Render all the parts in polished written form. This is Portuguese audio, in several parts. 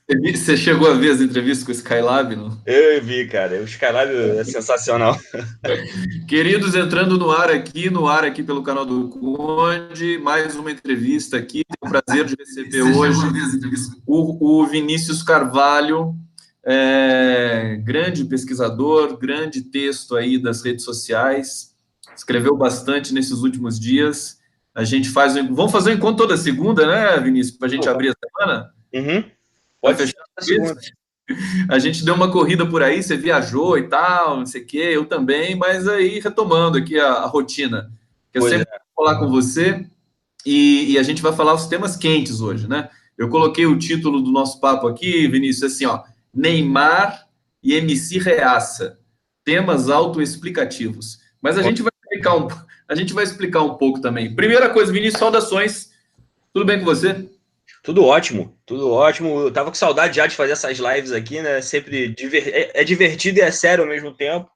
Você chegou a ver as entrevistas com o Skylab, não? Eu vi, cara. O Skylab é sensacional. Queridos, entrando no ar aqui pelo canal do Conde, mais uma entrevista aqui. Tenho o prazer de receber hoje o Vinícius Carvalho, grande pesquisador, grande texto aí das redes sociais, escreveu bastante nesses últimos dias. A gente vamos fazer um encontro toda segunda, né, Vinícius, para a gente abrir a semana? Uhum. Tá Pode ser fechado na isso? segunda. A gente deu uma corrida por aí, você viajou e tal, não sei o quê, eu também, mas aí retomando aqui a rotina, que eu Pois sempre é. vou falar com você e a gente vai falar os temas quentes hoje, né? Eu coloquei o título do nosso papo aqui, Vinícius, assim, ó, Neymar e MC Reaça, temas autoexplicativos. Mas a gente vai explicar um pouco também. Primeira coisa, Vinícius, saudações. Tudo bem com você? Tudo ótimo, tudo ótimo. Eu tava com saudade já de fazer essas lives aqui, né? Sempre é divertido e é sério ao mesmo tempo.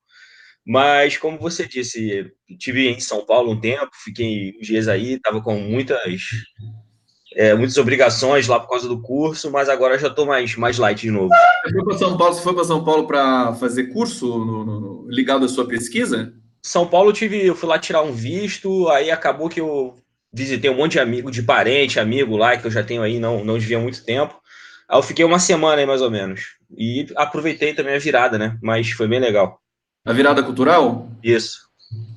Mas, como você disse, tive em São Paulo um tempo, fiquei uns dias aí, tava com muitas obrigações lá por causa do curso, mas agora já tô mais light de novo. Você foi para São Paulo para fazer curso ligado à sua pesquisa? São Paulo eu fui lá tirar um visto, aí acabou que eu visitei um monte de amigo, de parente, amigo lá, que eu já tenho aí, não via há muito tempo. Aí eu fiquei uma semana aí, mais ou menos. E aproveitei também a virada, né? Mas foi bem legal. A virada cultural? Isso.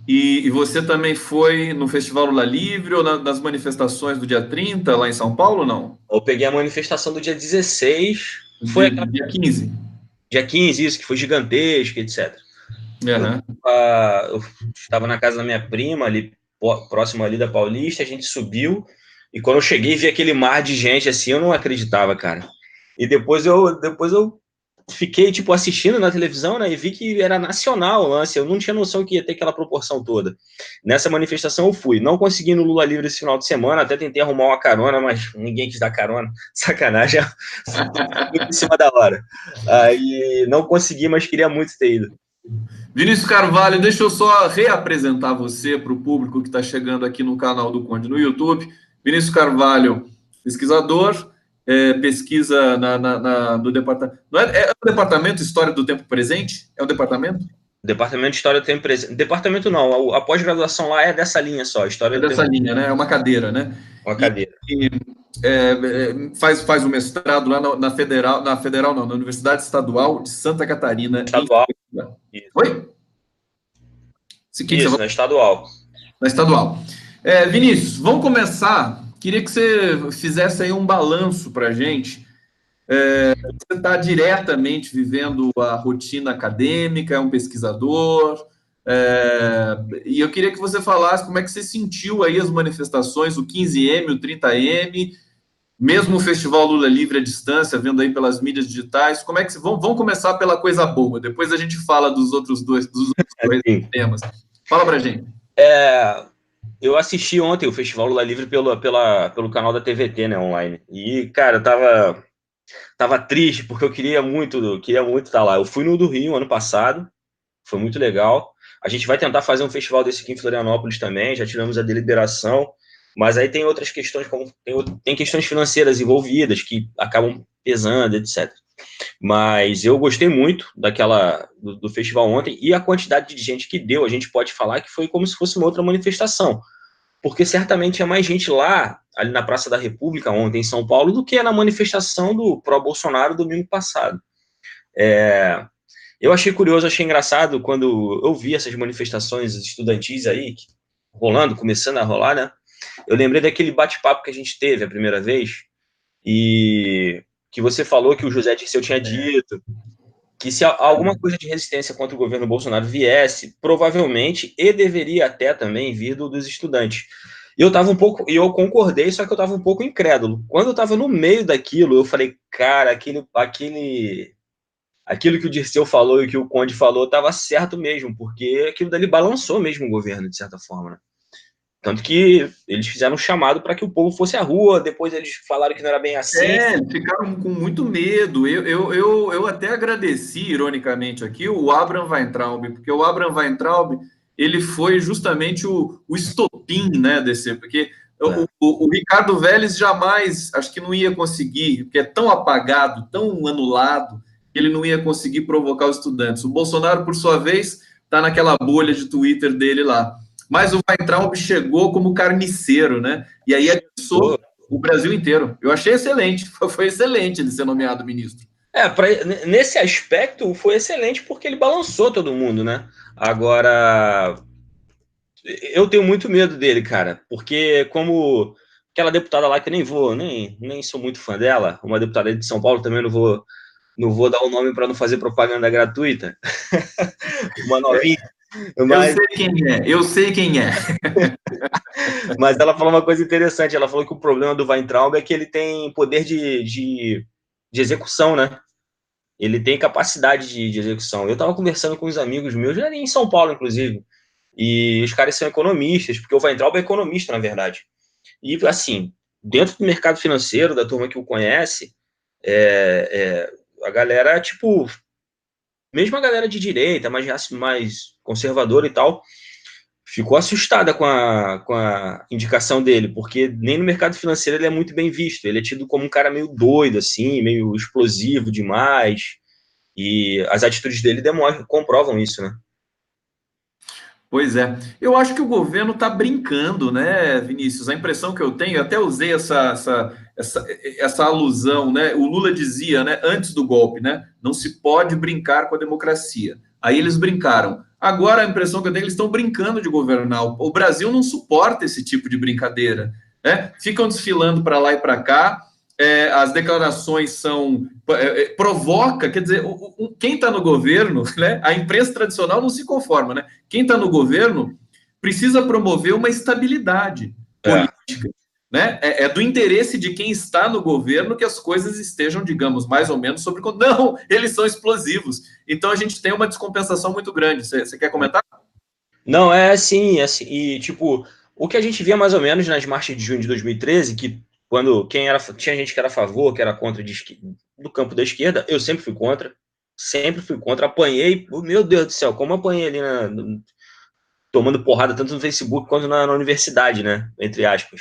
E você também foi no Festival Lula Livre ou nas manifestações do dia 30 lá em São Paulo, não? Eu peguei a manifestação do dia 16, foi aquela Dia 15. dia 15, isso, que foi gigantesco, etc. Eu, Aham. eu estava na casa da minha prima, ali próximo ali da Paulista, a gente subiu, e quando eu cheguei e vi aquele mar de gente assim, eu não acreditava, cara. E depois eu fiquei, tipo, assistindo na televisão, né, e vi que era nacional o lance, eu não tinha noção que ia ter aquela proporção toda. Nessa manifestação eu fui, não consegui no Lula Livre esse final de semana, até tentei arrumar uma carona, mas ninguém quis dar carona, sacanagem, muito em cima da hora. Aí não consegui, mas queria muito ter ido. Vinícius Carvalho, deixa eu só reapresentar você para o público que está chegando aqui no canal do Conde no YouTube. Vinícius Carvalho, pesquisador, pesquisa do departamento. Não é o departamento História do Tempo Presente? É o departamento? Departamento de História do Tempo Presente. Departamento não, a pós-graduação lá é dessa linha só, É História do Tempo dessa linha, né? É uma cadeira, né? uma E, cadeira. e, faz o mestrado lá na Federal não, na Universidade Estadual de Santa Catarina, em Estadual. Curitiba. Isso, Oi? O que você isso, vai na estadual. na estadual? Vinícius, vamos começar. Queria que você fizesse aí um balanço para a gente. Você está diretamente vivendo a rotina acadêmica, é um pesquisador, e eu queria que você falasse como é que você sentiu aí as manifestações, o 15M, o 30M, mesmo o Festival Lula Livre à distância, vendo aí pelas mídias digitais, como é que vamos começar pela coisa boa, depois a gente fala dos outros dois Assim, temas. Fala pra gente. é, eu assisti ontem o Festival Lula Livre pelo canal da TVT, né, online. E, cara, eu tava triste porque eu queria muito estar lá. Eu fui no do Rio ano passado, foi muito legal. A gente vai tentar fazer um festival desse aqui em Florianópolis também, já tivemos a deliberação, mas aí tem outras questões, como tem questões financeiras envolvidas que acabam pesando, etc. Mas eu gostei muito do festival ontem e a quantidade de gente que deu, a gente pode falar que foi como se fosse uma outra manifestação, porque certamente tinha mais gente lá, ali na Praça da República ontem em São Paulo, do que na manifestação do pró-Bolsonaro domingo passado. Eu achei curioso, achei engraçado quando eu vi essas manifestações estudantis aí, rolando, começando a rolar, né? Eu lembrei daquele bate-papo que a gente teve a primeira vez, e que você falou que o José Dirceu tinha dito que se alguma coisa de resistência contra o governo Bolsonaro viesse, provavelmente, e deveria até também vir dos estudantes. E eu tava um pouco, e eu concordei, só que eu tava um pouco incrédulo. Quando eu tava no meio daquilo, eu falei, cara, aquilo que o Dirceu falou e que o Conde falou estava certo mesmo, porque aquilo dali balançou mesmo o governo, de certa forma, né? Tanto que eles fizeram um chamado para que o povo fosse à rua, depois eles falaram que não era bem assim. Eles ficaram com muito medo. Eu até agradeci, ironicamente, aqui o Abraham Weintraub, porque o Abraham Weintraub ele foi justamente o estopim, né, porque O Ricardo Vélez jamais, acho que não ia conseguir, porque é tão apagado, tão anulado, que ele não ia conseguir provocar os estudantes. O Bolsonaro, por sua vez, está naquela bolha de Twitter dele lá. Mas o Weintraub chegou como carniceiro, né? E aí atiçou o Brasil inteiro. Eu achei excelente, foi excelente ele ser nomeado ministro. Nesse aspecto foi excelente porque ele balançou todo mundo, né? Agora, eu tenho muito medo dele, cara, porque como aquela deputada lá que eu nem sou muito fã dela, uma deputada de São Paulo também não vou dar o nome para não fazer propaganda gratuita. Uma novinha. Mas... Eu sei quem é. Mas ela falou uma coisa interessante. Ela falou que o problema do Weintraub é que ele tem poder de execução, né? Ele tem capacidade de execução. Eu estava conversando com uns amigos meus, já em São Paulo, inclusive, e os caras são economistas, porque o Weintraub é economista, na verdade. E, assim, dentro do mercado financeiro, da turma que o conhece, a galera, tipo, mesmo a galera de direita, mais conservadora e tal, ficou assustada com a indicação dele, porque nem no mercado financeiro ele é muito bem visto. Ele é tido como um cara meio doido, assim, meio explosivo demais, e as atitudes dele comprovam isso, né? Pois é. Eu acho que o governo está brincando, né, Vinícius? A impressão que eu tenho, eu até usei essa alusão, né? O Lula dizia, né, antes do golpe, né? Não se pode brincar com a democracia. Aí eles brincaram. Agora a impressão que eu tenho é que eles estão brincando de governar. O Brasil não suporta esse tipo de brincadeira, né? Ficam desfilando para lá e para cá. As declarações provoca, quer dizer, quem está no governo, né? A imprensa tradicional não se conforma, né? Quem está no governo precisa promover uma estabilidade política, né? É do interesse de quem está no governo que as coisas estejam, digamos, mais ou menos sobre... Não, eles são explosivos. Então a gente tem uma descompensação muito grande. Você quer comentar? Não, é assim, e tipo, o que a gente via mais ou menos nas marchas de junho de 2013, que quando tinha gente que era a favor, que era contra do campo da esquerda, eu sempre fui contra, apanhei, meu Deus do céu, como apanhei ali tomando porrada tanto no Facebook quanto na universidade, né, entre aspas.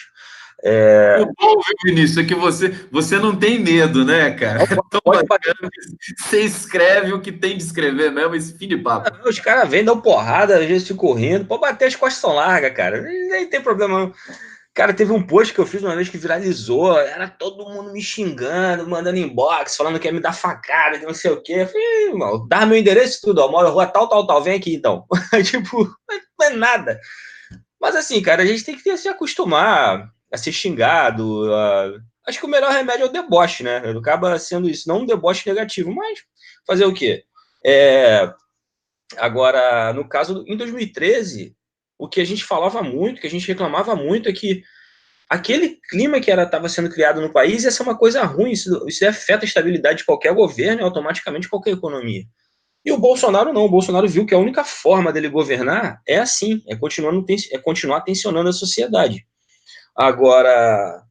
O bom, Vinícius, é que você não tem medo, né, cara? Pode bater. Você escreve o que tem de escrever mesmo, esse fim de papo. Não, os caras vêm, dão porrada, às vezes ficam rindo, pode bater, as costas são largas, cara, nem tem problema não. Cara, teve um post que eu fiz uma vez que viralizou, era todo mundo me xingando, mandando inbox, falando que ia me dar facada, que não sei o quê. Eu falei, irmão, dá meu endereço e tudo, ó, moro na rua tal, vem aqui então. Tipo, não é nada. Mas assim, cara, a gente tem que se acostumar a ser xingado. Acho que o melhor remédio é o deboche, né? Acaba sendo isso, não um deboche negativo, mas fazer o quê? Agora, no caso, em 2013, o que a gente falava muito, que a gente reclamava muito, é que aquele clima que estava sendo criado no país ia ser uma coisa ruim, isso afeta a estabilidade de qualquer governo e automaticamente qualquer economia. E o Bolsonaro não, o Bolsonaro viu que a única forma dele governar é assim, é continuar tensionando a sociedade. Agora,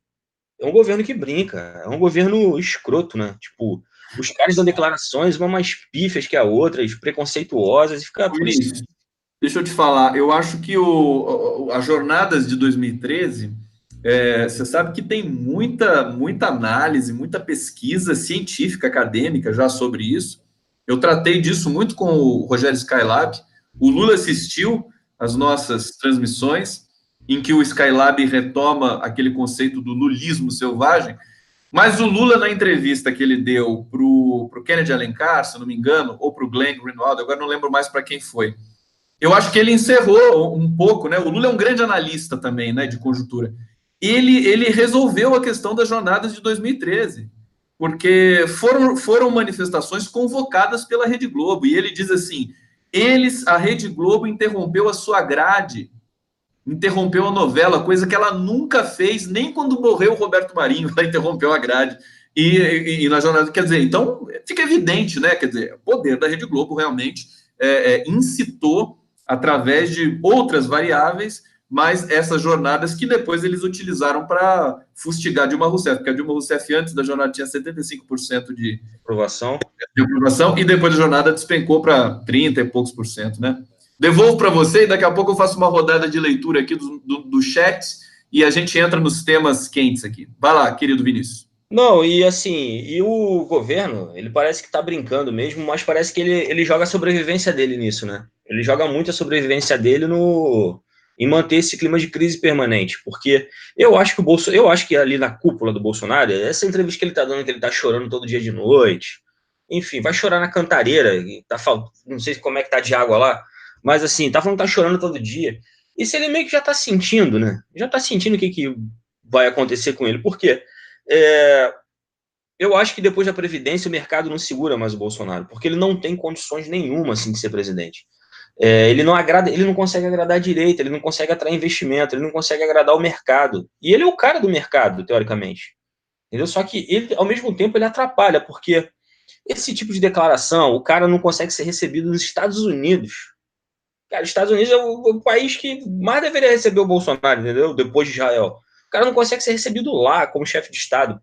é um governo que brinca, é um governo escroto, né? Tipo, os caras dão declarações, uma mais pífias que a outra, preconceituosas, e fica por isso. Deixa eu te falar, eu acho que as jornadas de 2013, você sabe que tem muita análise, muita pesquisa científica, acadêmica já sobre isso. Eu tratei disso muito com o Rogério Skylab. O Lula assistiu às nossas transmissões, em que o Skylab retoma aquele conceito do lulismo selvagem. Mas o Lula, na entrevista que ele deu para o Kennedy Alencar, se não me engano, ou para o Glenn Greenwald, agora não lembro mais para quem foi, eu acho que ele encerrou um pouco, né? O Lula é um grande analista também, né, de conjuntura. Ele resolveu a questão das jornadas de 2013, porque foram manifestações convocadas pela Rede Globo, e ele diz assim, a Rede Globo interrompeu a sua grade, interrompeu a novela, coisa que ela nunca fez, nem quando morreu o Roberto Marinho, ela interrompeu a grade. E na jornada, quer dizer, então fica evidente, né? Quer dizer, o poder da Rede Globo realmente incitou através de outras variáveis, mas essas jornadas que depois eles utilizaram para fustigar Dilma Rousseff, porque a Dilma Rousseff antes da jornada tinha 75% de aprovação, e depois da jornada despencou para 30 e poucos %, né? Devolvo para você e daqui a pouco eu faço uma rodada de leitura aqui do chat e a gente entra nos temas quentes aqui. Vai lá, querido Vinícius. Não, e assim, e o governo, ele parece que tá brincando mesmo, mas parece que ele joga a sobrevivência dele nisso, né? Ele joga muito a sobrevivência dele no em manter esse clima de crise permanente, porque eu acho que ali na cúpula do Bolsonaro, essa entrevista que ele tá dando, que ele tá chorando todo dia de noite, enfim, vai chorar na cantareira, não sei como é que tá de água lá, mas assim, tá falando que tá chorando todo dia. Isso ele meio que já tá sentindo, né? Já tá sentindo o que vai acontecer com ele. Por quê? É, eu acho que depois da Previdência o mercado não segura mais o Bolsonaro, porque ele não tem condições nenhuma assim, de ser presidente. Ele não agrada, ele não consegue agradar a direita, ele não consegue atrair investimento, ele não consegue agradar o mercado. E ele é o cara do mercado, teoricamente. Entendeu? Só que ele, ao mesmo tempo, ele atrapalha, porque esse tipo de declaração, o cara não consegue ser recebido nos Estados Unidos. Cara, os Estados Unidos é o país que mais deveria receber o Bolsonaro, entendeu? Depois de Israel. O cara não consegue ser recebido lá como chefe de Estado,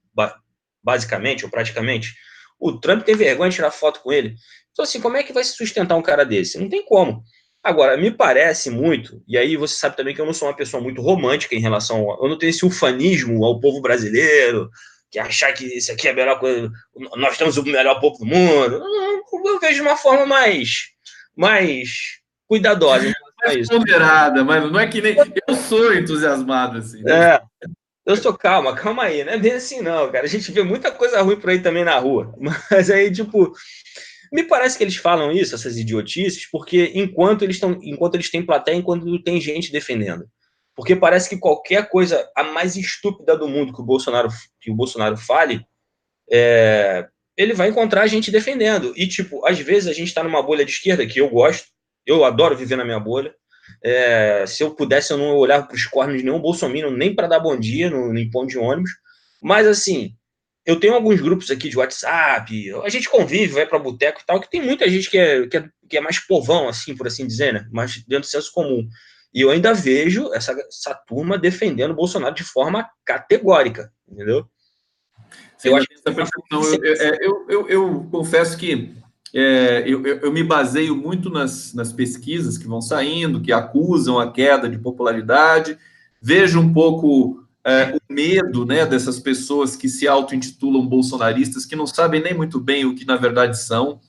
basicamente ou praticamente. O Trump tem vergonha de tirar foto com ele. Então, assim, como é que vai se sustentar um cara desse? Não tem como. Agora, me parece muito, e aí você sabe também que eu não sou uma pessoa muito romântica em relação eu não tenho esse ufanismo ao povo brasileiro, que achar que isso aqui é a melhor coisa, nós temos o melhor povo do mundo. Eu vejo de uma forma mais cuidadosa em relação a Mais isso. ponderada, mas não é que nem. Eu sou entusiasmado, assim, né? É, eu sou calma aí, não é bem assim não, cara. A gente vê muita coisa ruim por aí também na rua. Mas aí, tipo, me parece que eles falam isso, essas idiotices, porque enquanto eles têm plateia, enquanto tem gente defendendo. Porque parece que qualquer coisa a mais estúpida do mundo que o Bolsonaro fale, ele vai encontrar gente defendendo. E, tipo, às vezes a gente está numa bolha de esquerda, que eu gosto, eu adoro viver na minha bolha. Se eu pudesse, eu não olhava para os cornos de nenhum bolsominion, nem para dar bom dia no ponto de ônibus. Mas, assim, eu tenho alguns grupos aqui de WhatsApp, a gente convive, vai para boteco e tal, que tem muita gente que é mais povão, assim, por assim dizer, né? Mais dentro do senso comum. E eu ainda vejo essa turma defendendo o Bolsonaro de forma categórica, entendeu? Sim, Eu não acho tem essa percepção. Eu confesso que eu me baseio muito nas pesquisas que vão saindo, que acusam a queda de popularidade, vejo um pouco o medo, né, dessas pessoas que se auto-intitulam bolsonaristas, que não sabem nem muito bem o que na verdade são.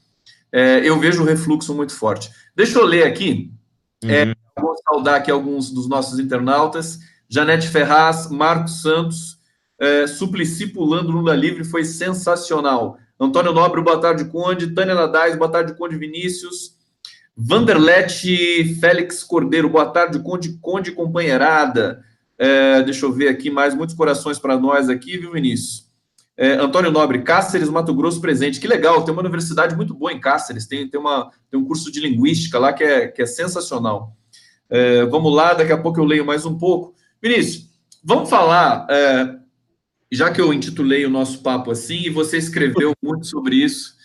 Eu vejo um refluxo muito forte. Deixa eu ler aqui, Uhum. vou saudar aqui alguns dos nossos internautas. Janete Ferraz, Marcos Santos, Suplicy pulando Lula livre foi sensacional. Antônio Nobre, boa tarde, Conde. Tânia Nadais, boa tarde, Conde Vinícius. Vanderlete Félix Cordeiro, boa tarde, Conde companheirada. Deixa eu ver aqui mais muitos corações para nós aqui, viu, Vinícius? Antônio Nobre, Cáceres, Mato Grosso presente. Que legal, tem uma universidade muito boa em Cáceres, tem um curso de linguística lá que é sensacional. Vamos lá, daqui a pouco eu leio mais um pouco. Vinícius, vamos falar, já que eu intitulei o nosso papo assim, e você escreveu muito sobre isso,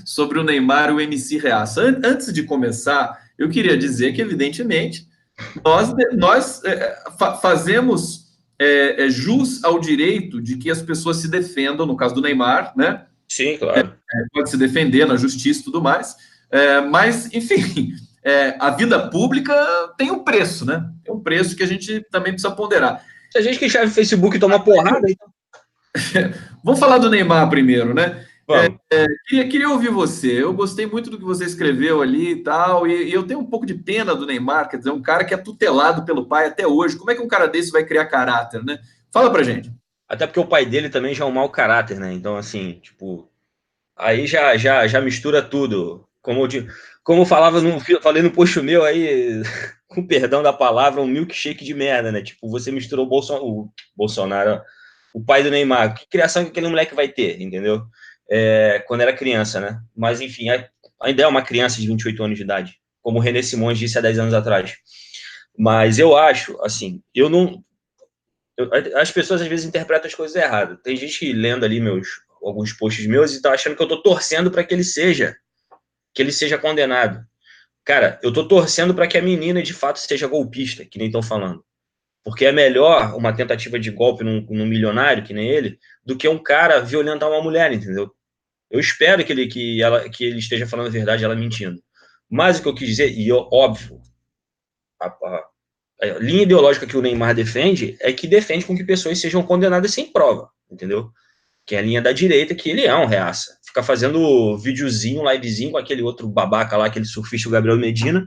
sobre o Neymar e o MC Reaça. Antes de começar, eu queria dizer que, evidentemente, nós fazemos jus ao direito de que as pessoas se defendam, no caso do Neymar, né? Sim, claro. Pode se defender na justiça e tudo mais, mas, enfim, a vida pública tem um preço, né? Tem um preço que a gente também precisa ponderar. Se a gente que enxerga o Facebook toma porrada, então Vamos falar do Neymar primeiro, né? vamos. Queria ouvir você. Eu gostei muito do que você escreveu ali e tal, e eu tenho um pouco de pena do Neymar, quer dizer, um cara que é tutelado pelo pai até hoje. Como é que um cara desse vai criar caráter, né? Fala pra gente. Até porque o pai dele também já é um mau caráter, né? Então, assim, tipo, aí já mistura tudo. Como eu falei no post meu aí, com perdão da palavra, um milkshake de merda, né? Tipo, você misturou o Bolsonaro, o pai do Neymar. Que criação que aquele moleque vai ter, entendeu? Quando era criança, né? Mas, enfim, ainda é uma criança de 28 anos de idade, como o René Simões disse há 10 anos atrás. Mas eu acho, assim, eu não. As pessoas às vezes interpretam as coisas erradas. Tem gente lendo ali alguns posts meus e tá achando que eu tô torcendo para que ele seja condenado. Cara, eu tô torcendo para que a menina de fato seja golpista, que nem estão falando. Porque é melhor uma tentativa de golpe num milionário, que nem ele, do que um cara violentar uma mulher, entendeu? Eu espero que ele esteja falando a verdade, ela mentindo. Mas o que eu quis dizer, óbvio, a, a linha ideológica que o Neymar defende é que defende com que pessoas sejam condenadas sem prova, entendeu? Que é a linha da direita, que ele é um reaça. Fica fazendo videozinho, livezinho com aquele outro babaca lá, aquele surfista, o Gabriel Medina,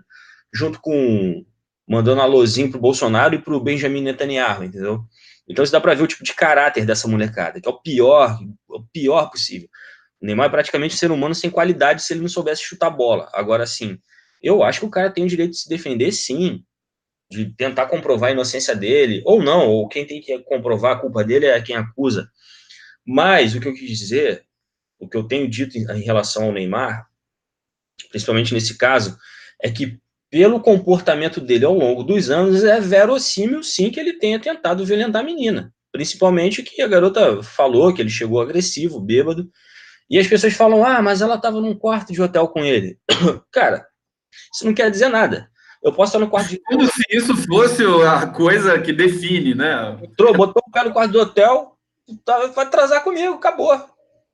junto com mandando alôzinho pro Bolsonaro e pro Benjamin Netanyahu, entendeu? Então isso dá para ver o tipo de caráter dessa molecada, que é o pior possível. O Neymar é praticamente um ser humano sem qualidade se ele não soubesse chutar bola. Agora, sim, eu acho que o cara tem o direito de se defender, sim, de tentar comprovar a inocência dele, ou não, ou quem tem que comprovar a culpa dele é quem acusa. Mas o que eu quis dizer, o que eu tenho dito em relação ao Neymar, principalmente nesse caso, é que pelo comportamento dele ao longo dos anos, é verossímil, sim, que ele tenha tentado violentar a menina. Principalmente que a garota falou que ele chegou agressivo, bêbado, e as pessoas falam, mas ela estava num quarto de hotel com ele. Cara, isso não quer dizer nada. Eu posso estar no quarto de... Como se isso fosse a coisa que define, né? Botou o cara no quarto do hotel, vai atrasar comigo, acabou.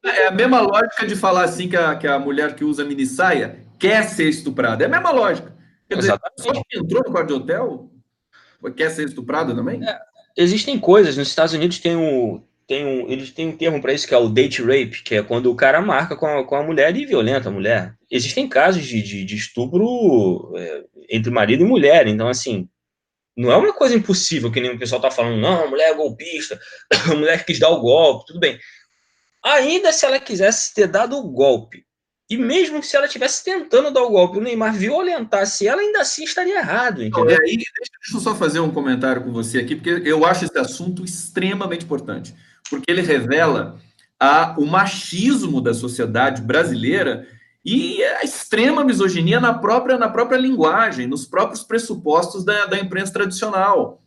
É a mesma lógica de falar assim que a mulher que usa mini saia quer ser estuprada. É a mesma lógica. Quer dizer, só Exatamente. que entrou no quarto de hotel quer ser estuprada também? Existem coisas, nos Estados Unidos eles têm um termo para isso, que é o date rape, que é quando o cara marca com a mulher e violenta a mulher. Existem casos de estupro entre marido e mulher, então, assim, não é uma coisa impossível, que nem o pessoal tá falando, não, a mulher é golpista, a mulher quis dar o golpe, tudo bem. Ainda se ela quisesse ter dado o golpe, e mesmo se ela estivesse tentando dar o golpe, o Neymar violentasse ela, ainda assim estaria errado, Então, entendeu? deixa eu só fazer um comentário com você aqui, porque eu acho esse assunto extremamente importante, porque ele revela o machismo da sociedade brasileira e a extrema misoginia na própria linguagem, nos próprios pressupostos da imprensa tradicional,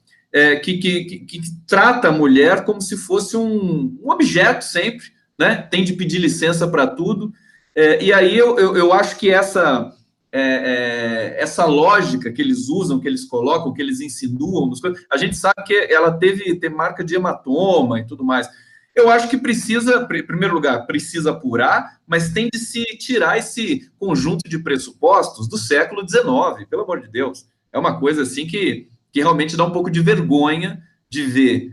que trata a mulher como se fosse um objeto sempre, né? Tem de pedir licença para tudo. E aí eu acho que essa lógica que eles usam, que eles colocam, que eles insinuam, a gente sabe que ela teve marca de hematoma e tudo mais. Eu acho que precisa, em primeiro lugar, precisa apurar, mas tem de se tirar esse conjunto de pressupostos do século XIX, pelo amor de Deus. É uma coisa assim que realmente dá um pouco de vergonha de ver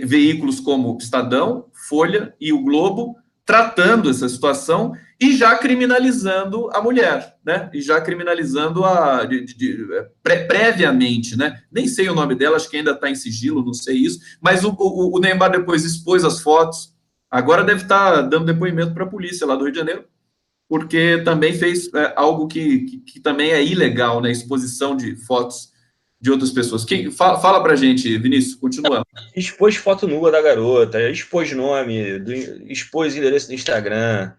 veículos como Estadão, Folha e o Globo tratando essa situação e já criminalizando a mulher, né? E já criminalizando previamente, né? Nem sei o nome dela, acho que ainda está em sigilo, não sei isso, mas o Neymar depois expôs as fotos, agora deve estar dando depoimento para a polícia lá do Rio de Janeiro, porque também fez algo que também é ilegal, né? Exposição de fotos de outras pessoas. Fala para a gente, Vinícius, continua. Expôs foto nua da garota, expôs nome, expôs endereço do Instagram,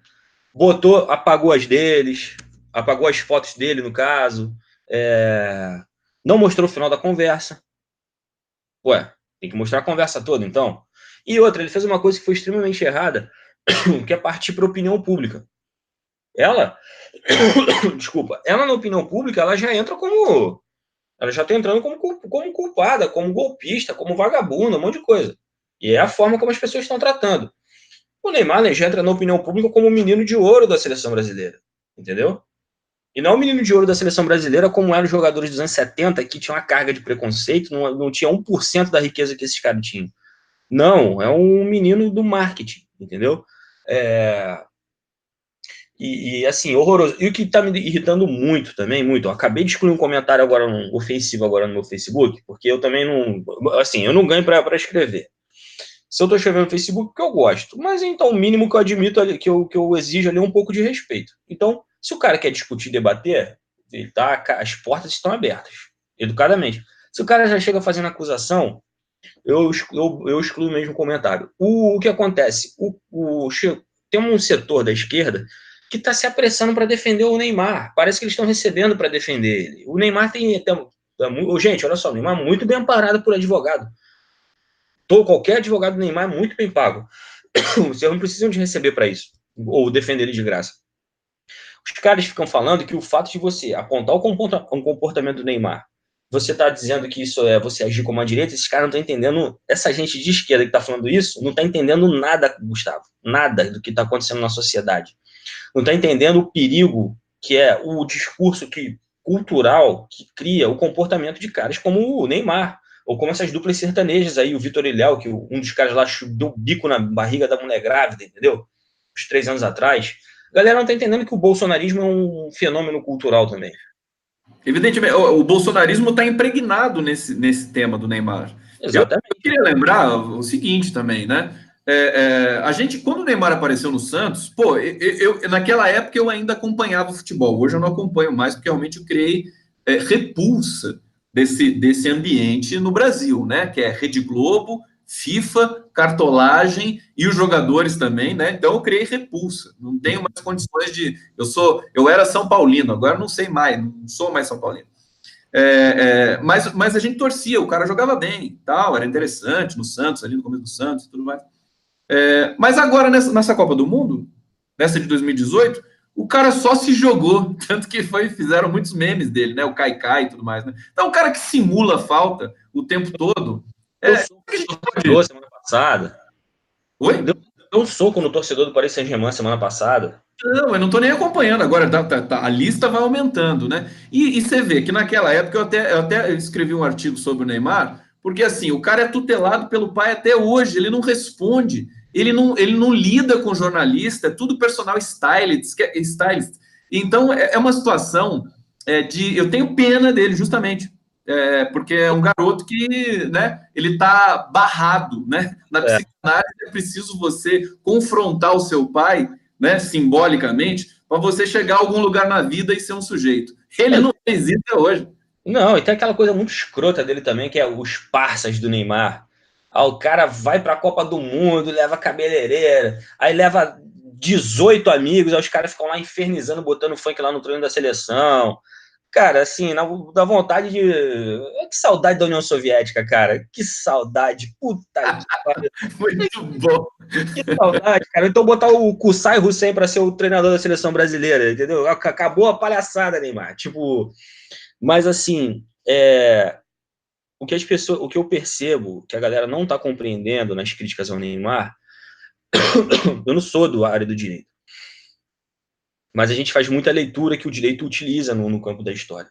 apagou as deles, apagou as fotos dele, no caso, não mostrou o final da conversa. Ué, tem que mostrar a conversa toda, então. E outra, ele fez uma coisa que foi extremamente errada, que é partir para a opinião pública. Ela, desculpa, ela na opinião pública, ela já está entrando como culpada, como golpista, como vagabunda, um monte de coisa. E é a forma como as pessoas estão tratando. O Neymar, né, já entra na opinião pública como o menino de ouro da seleção brasileira. Entendeu? E não o menino de ouro da seleção brasileira como eram os jogadores dos anos 70, que tinham uma carga de preconceito, não tinha 1% da riqueza que esses caras tinham. Não, é um menino do marketing, entendeu? Assim, horroroso. E o que tá me irritando muito também, muito, eu acabei de excluir um comentário agora ofensivo agora no meu Facebook, porque eu também não, assim, eu não ganho para escrever. Se eu tô escrevendo no Facebook, porque eu gosto. Mas então, o mínimo que eu admito, que eu exijo ali é um pouco de respeito. Então, se o cara quer discutir, debater, as portas estão abertas, educadamente. Se o cara já chega fazendo acusação, eu excluo mesmo o comentário. O que acontece? Tem um setor da esquerda que está se apressando para defender o Neymar. Parece que eles estão recebendo para defender ele. O Neymar gente, olha só, o Neymar é muito bem amparado por advogado. Qualquer advogado do Neymar é muito bem pago. Vocês não precisam de receber para isso, ou defender ele de graça. Os caras ficam falando que o fato de você apontar o comportamento do Neymar, você está dizendo que isso é você agir como a direita, esses caras não estão entendendo. Essa gente de esquerda que está falando isso não está entendendo nada, Gustavo. Nada do que está acontecendo na sociedade. Não está entendendo o perigo que é o discurso que cultural que cria o comportamento de caras como o Neymar, ou como essas duplas sertanejas aí, o Vitor e Léo, que um dos caras lá deu o bico na barriga da mulher grávida, entendeu? Uns 3 anos atrás. A galera não tá entendendo que o bolsonarismo é um fenômeno cultural também. Evidentemente, o bolsonarismo está impregnado nesse tema do Neymar. Eu Exatamente. queria lembrar o seguinte também, né? A gente, quando o Neymar apareceu no Santos, pô, naquela época eu ainda acompanhava o futebol. Hoje eu não acompanho mais, porque realmente eu criei repulsa desse ambiente no Brasil, né? Que é Rede Globo, FIFA, cartolagem e os jogadores também, né? Então eu criei repulsa. Não tenho mais condições de. Eu era São Paulino, agora não sei mais, não sou mais São Paulino. Mas a gente torcia, o cara jogava bem, tal, era interessante no Santos, ali no começo do Santos e tudo mais. Mas agora, nessa Copa do Mundo, nessa de 2018, o cara só se jogou, tanto que fizeram muitos memes dele, né? O Kaikai e tudo mais, né? Então, o cara que simula falta o tempo todo. Deu soco no torcedor semana passada. Oi? Deu um soco no torcedor do Paris Saint-Germain semana passada. Não, eu não estou nem acompanhando agora, a lista vai aumentando, né? E você vê que naquela época eu até escrevi um artigo sobre o Neymar, porque assim, o cara é tutelado pelo pai até hoje, ele não responde, ele não lida com jornalista, é tudo personal stylist. Então é uma situação eu tenho pena dele, justamente, porque é um garoto que, né, ele está barrado, né? Na psicanálise é preciso você confrontar o seu pai, né, simbolicamente, para você chegar a algum lugar na vida e ser um sujeito. Ele não fez isso até hoje. Não, e tem aquela coisa muito escrota dele também, que é os parças do Neymar. O cara vai pra Copa do Mundo, leva cabeleireira, aí leva 18 amigos, aí os caras ficam lá infernizando, botando funk lá no treino da seleção. Cara, assim, dá vontade de. Que saudade da União Soviética, cara. Que saudade. Puta que pariu. Muito bom. Que saudade, cara. Então botar o Kusai Hussein pra ser o treinador da seleção brasileira, entendeu? Acabou a palhaçada, Neymar. Tipo, mas assim, o que eu percebo que a galera não tá compreendendo nas críticas ao Neymar, eu não sou do área do direito, mas a gente faz muita leitura que o direito utiliza no campo da história.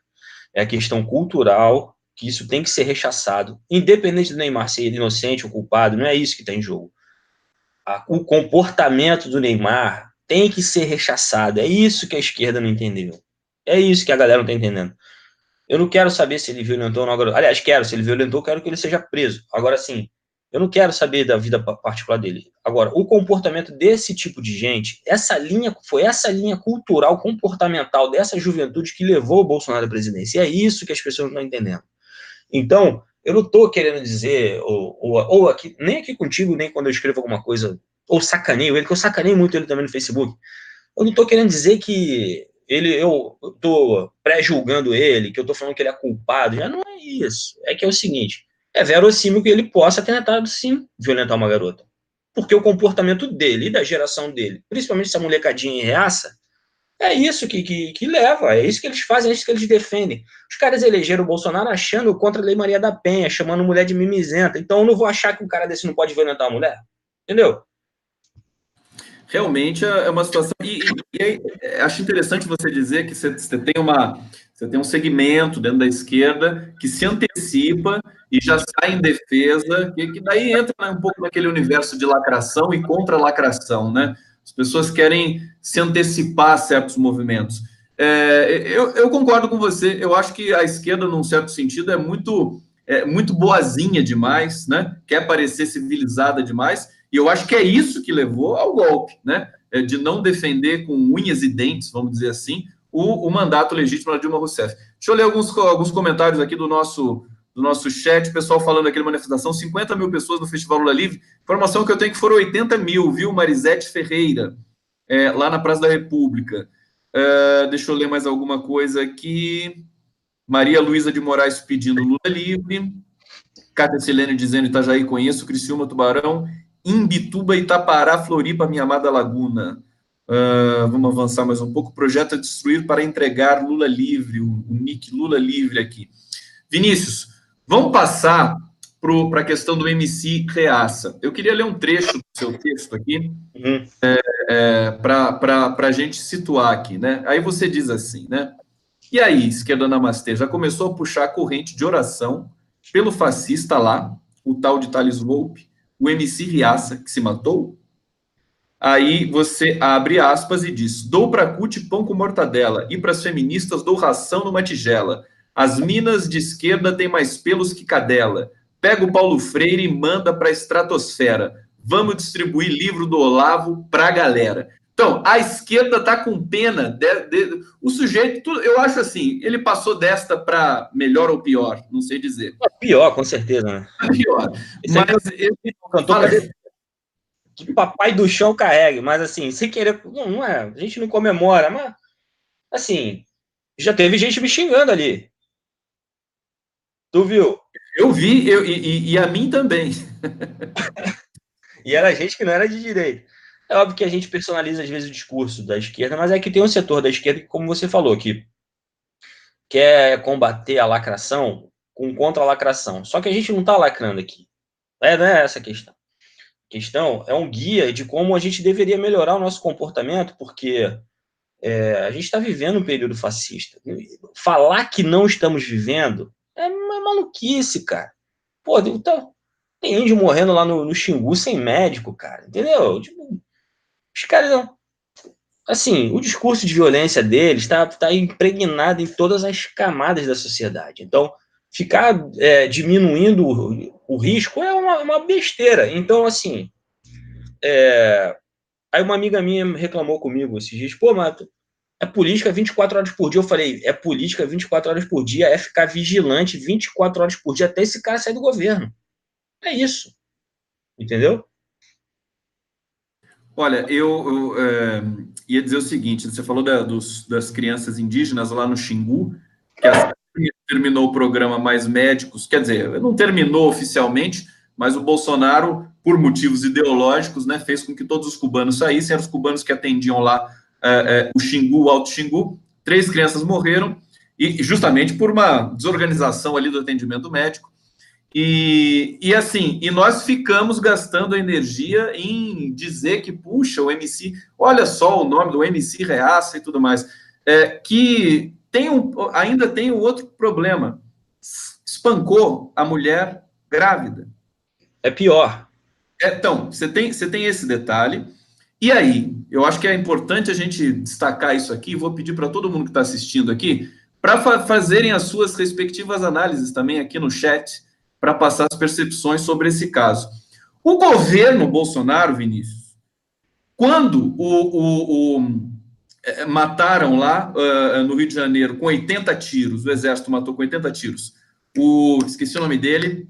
É a questão cultural, que isso tem que ser rechaçado, independente do Neymar ser inocente ou culpado, não é isso que está em jogo. O comportamento do Neymar tem que ser rechaçado, é isso que a esquerda não entendeu. É isso que a galera não está entendendo. Eu não quero saber se ele violentou ou não. Aliás, quero. Se ele violentou, quero que ele seja preso. Agora, sim, eu não quero saber da vida particular dele. Agora, o comportamento desse tipo de gente, foi essa linha cultural, comportamental dessa juventude que levou o Bolsonaro à presidência. E é isso que as pessoas não estão entendendo. Então, eu não estou querendo dizer, ou aqui, nem aqui contigo, nem quando eu escrevo alguma coisa, ou sacaneio ele, que eu sacaneio muito ele também no Facebook. Eu não estou querendo dizer que eu tô pré-julgando ele, que eu tô falando que ele é culpado, já não é isso. É que é o seguinte, é verossímil que ele possa ter tentado, sim, violentar uma garota. Porque o comportamento dele e da geração dele, principalmente essa molecadinha em reaça, é isso que leva, é isso que eles fazem, é isso que eles defendem. Os caras elegeram o Bolsonaro achando contra a Lei Maria da Penha, chamando mulher de mimizenta. Então eu não vou achar que um cara desse não pode violentar uma mulher. Entendeu? Realmente é uma situação. Acho interessante você dizer que você tem um segmento dentro da esquerda que se antecipa e já sai em defesa, que daí entra, né, um pouco naquele universo de lacração e contra-lacração, né? As pessoas querem se antecipar a certos movimentos. Eu concordo com você, eu acho que a esquerda, num certo sentido, muito boazinha demais, né? Quer parecer civilizada demais. E eu acho que é isso que levou ao golpe, né? De não defender com unhas e dentes, vamos dizer assim, o mandato legítimo da Dilma Rousseff. Deixa eu ler alguns comentários aqui do nosso chat, o pessoal falando aqui da manifestação, 50 mil pessoas no Festival Lula Livre. Informação que eu tenho que foram 80 mil, viu? Marisete Ferreira, lá na Praça da República. Deixa eu ler mais alguma coisa aqui. Maria Luísa de Moraes pedindo Lula Livre. Cátia Silene dizendo Itajaí, conheço, Criciúma, Tubarão, Imbituba, Itapará, Floripa, minha amada Laguna. Vamos avançar mais um pouco. Projeto a destruir para entregar Lula livre, o nick Lula livre aqui. Vinícius, vamos passar para a questão do MC Reaça. Eu queria ler um trecho do seu texto aqui, para a gente situar aqui, né? Aí você diz assim, né? E aí, esquerda namastê, já começou a puxar a corrente de oração pelo fascista lá, o tal de Thales Volpe, o MC Riaça, que se matou. Aí você abre aspas e diz: dou para CUT pão com mortadela e para as feministas dou ração numa tigela. As minas de esquerda têm mais pelos que cadela. Pega o Paulo Freire e manda para a estratosfera. Vamos distribuir livro do Olavo para a galera. Então, a esquerda está com pena. O sujeito, eu acho assim, ele passou desta para melhor ou pior, não sei dizer. Pior, com certeza, né? Pior. Esse mas ele cantou que papai do chão carregue, mas assim, sem querer, não é, a gente não comemora, mas assim, já teve gente me xingando ali. Tu viu? Eu vi, e a mim também. E era gente que não era de direita. É óbvio que a gente personaliza às vezes o discurso da esquerda, mas é que tem um setor da esquerda que, como você falou, que quer combater a lacração com contra-lacração. Só que a gente não está lacrando aqui. Não é essa a questão. A questão é um guia de como a gente deveria melhorar o nosso comportamento, porque a gente está vivendo um período fascista. Falar que não estamos vivendo é uma maluquice, cara. Pô, tem índio morrendo lá no Xingu sem médico, cara. Entendeu? Tipo, os caras não. Assim, o discurso de violência deles está impregnado em todas as camadas da sociedade. Então, ficar diminuindo o risco é uma besteira. Então, assim, aí uma amiga minha reclamou comigo esses dias, pô, Mato, é política 24 horas por dia. Eu falei, é política 24 horas por dia, é ficar vigilante 24 horas por dia até esse cara sair do governo. É isso. Entendeu? Olha, eu ia dizer o seguinte: você falou das crianças indígenas lá no Xingu, que terminou o programa Mais Médicos, quer dizer, não terminou oficialmente, mas o Bolsonaro, por motivos ideológicos, né, fez com que todos os cubanos saíssem, eram os cubanos que atendiam lá o Xingu, o Alto Xingu. 3 crianças morreram, e justamente por uma desorganização ali do atendimento médico. E assim, e nós ficamos gastando energia em dizer que, puxa, o MC, olha só o nome do MC Reaça e tudo mais, que ainda tem um outro problema, espancou a mulher grávida. É pior. Então, você tem esse detalhe, e aí, eu acho que é importante a gente destacar isso aqui, vou pedir para todo mundo que está assistindo aqui, para fazerem as suas respectivas análises também aqui no chat, para passar as percepções sobre esse caso. O governo Bolsonaro, Vinícius, quando mataram lá no Rio de Janeiro com 80 tiros, o exército matou com 80 tiros, esqueci o nome dele,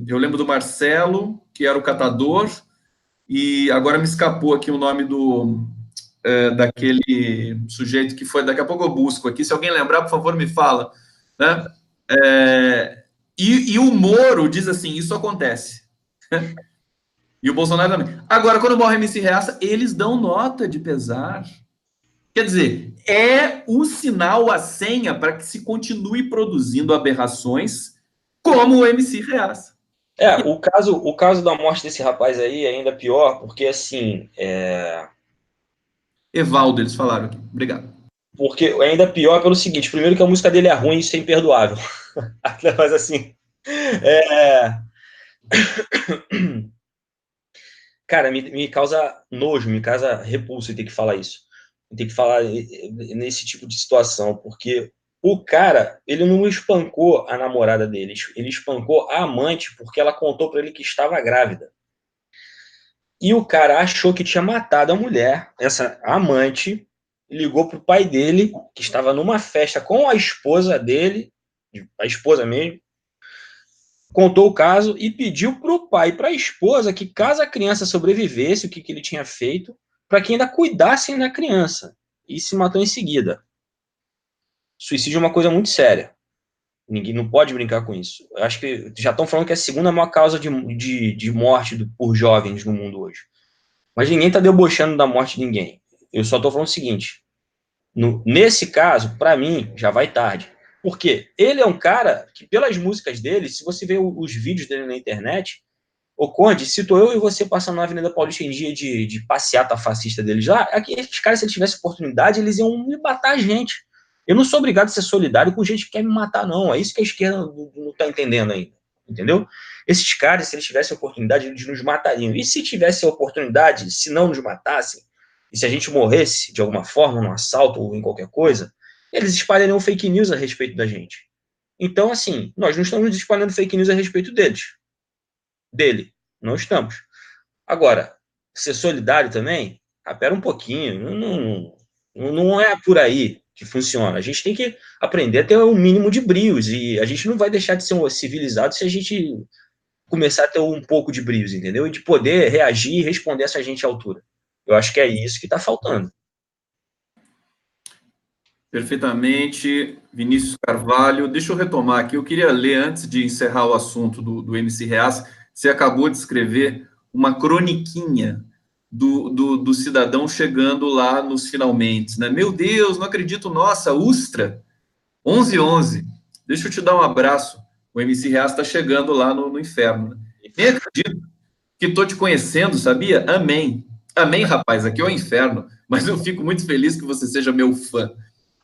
eu lembro do Marcelo, que era o catador, e agora me escapou aqui o nome daquele sujeito que foi, daqui a pouco eu busco aqui, se alguém lembrar, por favor, me fala, né? E o Moro diz assim, isso acontece. E o Bolsonaro também. Agora, quando morre MC Reaça, eles dão nota de pesar. Quer dizer, é o sinal, a senha para que se continue produzindo aberrações como o MC Reaça. O caso da morte desse rapaz aí é ainda pior, porque assim. Evaldo, eles falaram aqui. Obrigado. Porque é ainda pior pelo seguinte: primeiro, que a música dele é ruim, isso é imperdoável. Mas assim. Cara, me causa nojo, me causa repulsa ter que falar isso. Ter que falar nesse tipo de situação, porque o cara, ele não espancou a namorada dele, ele espancou a amante porque ela contou para ele que estava grávida. E o cara achou que tinha matado a mulher, essa amante, ligou pro pai dele, que estava numa festa com a esposa dele, a esposa mesmo, contou o caso e pediu pro pai e para a esposa que, caso a criança sobrevivesse, o que ele tinha feito, para que ainda cuidassem da criança. E se matou em seguida. Suicídio é uma coisa muito séria. Ninguém não pode brincar com isso. Eu acho que já estão falando que é a segunda maior causa de morte por jovens no mundo hoje. Mas ninguém está debochando da morte de ninguém. Eu só estou falando o seguinte: nesse caso, para mim, já vai tarde. Porque ele é um cara que, pelas músicas dele, se você vê os vídeos dele na internet, ô Conde, se tô eu e você passando na Avenida Paulista em dia de passeata fascista deles lá, esses caras, se eles tivessem oportunidade, eles iam me matar a gente. Eu não sou obrigado a ser solidário com gente que quer me matar, não. É isso que a esquerda não está entendendo ainda, entendeu? Esses caras, se eles tivessem a oportunidade, eles nos matariam. E se tivessem a oportunidade, se não nos matassem, e se a gente morresse de alguma forma, num assalto ou em qualquer coisa, eles espalhariam fake news a respeito da gente. Então, assim, nós não estamos espalhando fake news a respeito dele. Não estamos. Agora, ser solidário também, pera um pouquinho, não é por aí que funciona. A gente tem que aprender a ter um mínimo de brios, e a gente não vai deixar de ser um civilizado se a gente começar a ter um pouco de brios, entendeu? E de poder reagir e responder essa gente à altura. Eu acho que é isso que está faltando. Perfeitamente, Vinícius Carvalho. Deixa eu retomar aqui. Eu queria ler, antes de encerrar o assunto do MC Reaça, você acabou de escrever uma croniquinha do cidadão chegando lá nos finalmente, né? Meu Deus, não acredito, nossa, Ustra, 11h11. Deixa eu te dar um abraço. O MC Reaça está chegando lá no inferno. Né? Nem acredito que estou te conhecendo, sabia? Amém. Amém, rapaz, aqui é o inferno. Mas eu fico muito feliz que você seja meu fã.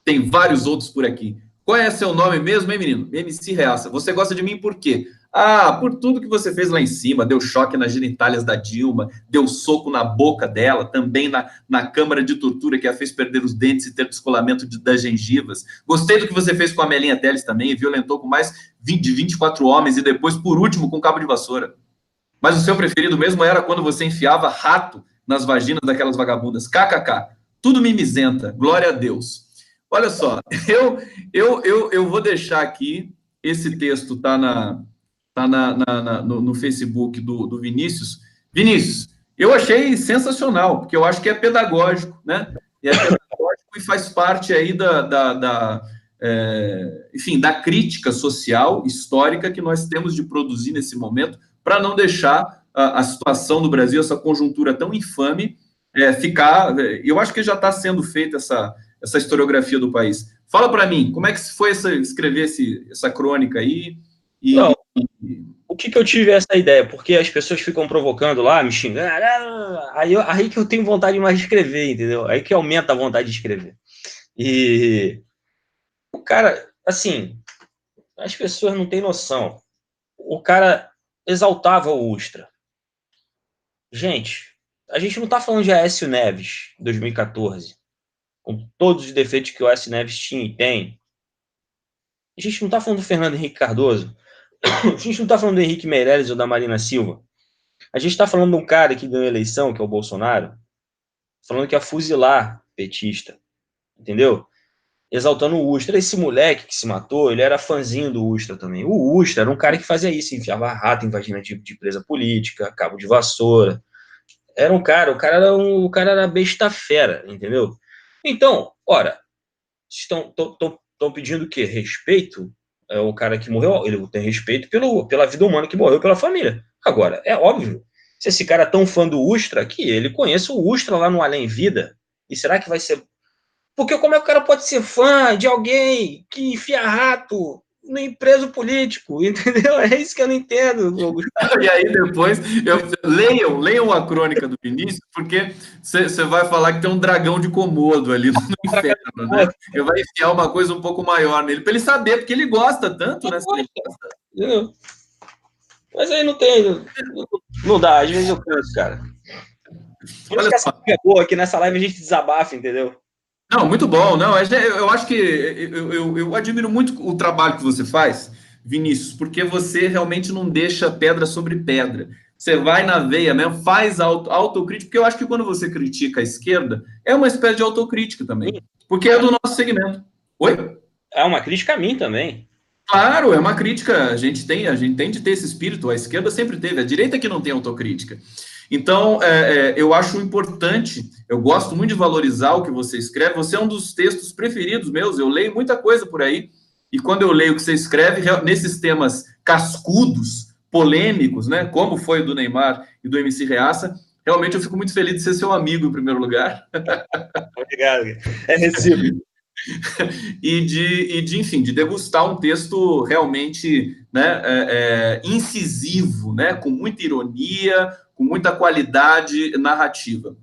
Tem vários outros por aqui. Qual é seu nome mesmo, hein, menino? MC Reaça. Você gosta de mim por quê? Ah, por tudo que você fez lá em cima. Deu choque nas genitálias da Dilma, deu soco na boca dela, também na câmara de tortura que a fez perder os dentes e ter descolamento das gengivas. Gostei do que você fez com a Melinha Teles também, violentou com mais de 24 homens e depois, por último, com cabo de vassoura. Mas o seu preferido mesmo era quando você enfiava rato nas vaginas daquelas vagabundas. KKK. Tudo mimizenta. Glória a Deus. Olha só, eu vou deixar aqui, esse texto está no Facebook do Vinícius. Vinícius, eu achei sensacional, porque eu acho que é pedagógico, né? E é pedagógico e faz parte aí enfim, da crítica social, histórica que nós temos de produzir nesse momento, para não deixar a situação do Brasil, essa conjuntura tão infame, ficar... Eu acho que já está sendo feita essa historiografia do país. Fala para mim, como é que foi escrever essa crônica aí? Não, o que eu tive essa ideia? Porque as pessoas ficam provocando lá, me xingando, aí que eu tenho vontade mais de escrever, entendeu? Aí que aumenta a vontade de escrever. E o cara, assim, as pessoas não têm noção. O cara exaltava o Ustra. Gente, a gente não tá falando de Aécio Neves, 2014, com todos os defeitos que o Aécio Neves tinha e tem. A gente não tá falando do Fernando Henrique Cardoso. A gente não tá falando do Henrique Meirelles ou da Marina Silva. A gente tá falando de um cara que ganhou a eleição, que é o Bolsonaro, falando que ia fuzilar petista, entendeu? Exaltando o Ustra. Esse moleque que se matou, ele era fãzinho do Ustra também. O Ustra era um cara que fazia isso, enfiava rato em vagina de presa política, cabo de vassoura. Era um cara, o cara era besta fera, entendeu? Então, ora, estão pedindo o quê? Respeito? É o cara que morreu, ele tem respeito pela vida humana que morreu, pela família. Agora, é óbvio, se esse cara é tão fã do Ustra, que ele conheça o Ustra lá no Além Vida, e será que vai ser... Porque como é que o cara pode ser fã de alguém que enfia rato no preso político, entendeu? É isso que eu não entendo, Gustavo. E aí depois, leiam a crônica do Vinícius, porque você vai falar que tem um dragão de Komodo ali no inferno, né? Ele vai enfiar uma coisa um pouco maior nele, para ele saber, porque ele gosta tanto, né? Mas aí não tem, não dá, às vezes eu canso, cara. Por isso que essa é boa, aqui nessa live a gente desabafa, entendeu? Não, muito bom. Não, eu acho que eu admiro muito o trabalho que você faz, Vinícius, porque você realmente não deixa pedra sobre pedra. Você vai na veia mesmo, faz autocrítica, porque eu acho que quando você critica a esquerda, é uma espécie de autocrítica também, porque é do nosso segmento. Oi? É uma crítica a mim também. Claro, é uma crítica. A gente tem de ter esse espírito. A esquerda sempre teve, a direita que não tem autocrítica. Então, eu acho importante, eu gosto muito de valorizar o que você escreve. Você é um dos textos preferidos meus. Eu leio muita coisa por aí. E quando eu leio o que você escreve, nesses temas cascudos, polêmicos, né, como foi o do Neymar e do MC Reaça, realmente eu fico muito feliz de ser seu amigo, em primeiro lugar. Obrigado. É recíproco. Enfim, de degustar um texto realmente, né, incisivo, né, com muita ironia, com muita qualidade narrativa.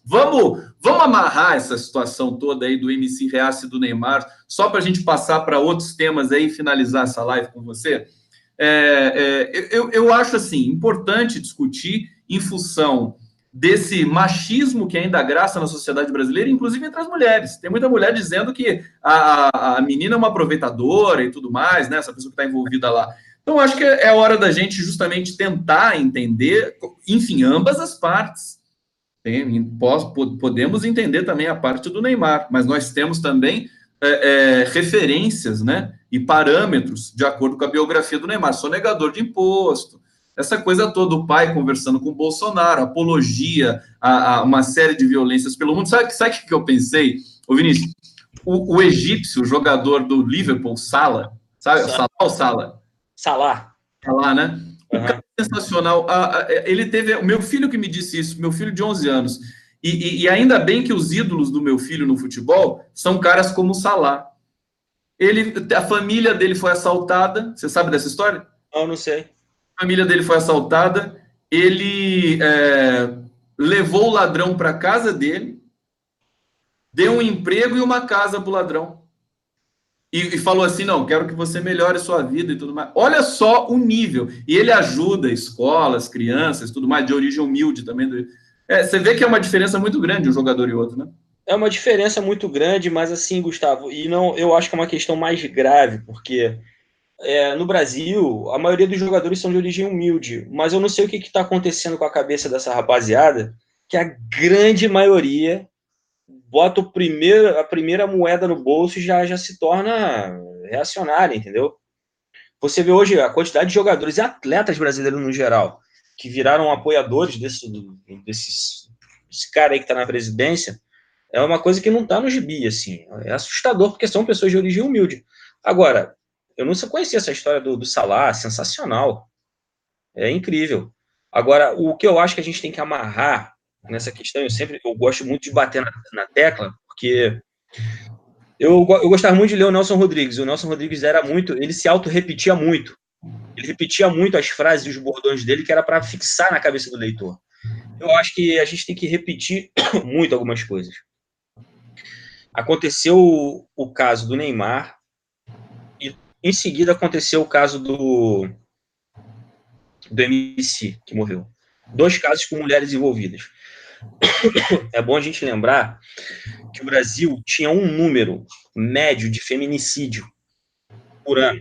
vamos amarrar essa situação toda aí do MC Reaça e do Neymar, só para a gente passar para outros temas aí e finalizar essa live com você. Eu acho assim importante discutir em função desse machismo que ainda graça na sociedade brasileira, inclusive entre as mulheres. Tem muita mulher dizendo que a menina é uma aproveitadora e tudo mais, né? Essa pessoa que está envolvida lá. Então, acho que é hora da gente justamente tentar entender, enfim, ambas as partes. Podemos entender também a parte do Neymar, mas nós temos também referências, né, e parâmetros de acordo com a biografia do Neymar. Sou negador de imposto, essa coisa toda, o pai conversando com o Bolsonaro, apologia a uma série de violências pelo mundo. Sabe o que eu pensei, ô Vinícius? O egípcio, o jogador do Liverpool, Salah, sabe? Salah ou Salah? Salah, né? O cara é sensacional. Ele teve... O meu filho que me disse isso, meu filho de 11 anos. E ainda bem que os ídolos do meu filho no futebol são caras como o Salah. A família dele foi assaltada. Você sabe dessa história? Não sei. A família dele foi assaltada. Ele levou o ladrão para casa dele, deu um emprego e uma casa para o ladrão. E falou assim, não, quero que você melhore sua vida e tudo mais. Olha só o nível. E ele ajuda escolas, crianças, tudo mais, de origem humilde também. Você vê que é uma diferença muito grande um jogador e outro, né? É uma diferença muito grande, mas assim, Gustavo, e não, eu acho que é uma questão mais grave, porque no Brasil, a maioria dos jogadores são de origem humilde, mas eu não sei o que está acontecendo com a cabeça dessa rapaziada, que a grande maioria bota a primeira moeda no bolso e já se torna reacionária, entendeu? Você vê hoje a quantidade de jogadores e atletas brasileiros no geral que viraram apoiadores desse cara aí que está na presidência, é uma coisa que não está no gibi, assim. É assustador, porque são pessoas de origem humilde. Agora, eu não conhecia essa história do Salah, sensacional. É incrível. Agora, o que eu acho que a gente tem que amarrar nessa questão, eu gosto muito de bater na tecla, porque eu gostava muito de ler o Nelson Rodrigues. O Nelson Rodrigues ele se auto-repetia muito. Ele repetia muito as frases e os bordões dele, que era para fixar na cabeça do leitor. Eu acho que a gente tem que repetir muito algumas coisas. Aconteceu o caso do Neymar, e em seguida aconteceu o caso do MC, que morreu. 2 casos com mulheres envolvidas. É bom a gente lembrar que o Brasil tinha um número médio de feminicídio por ano,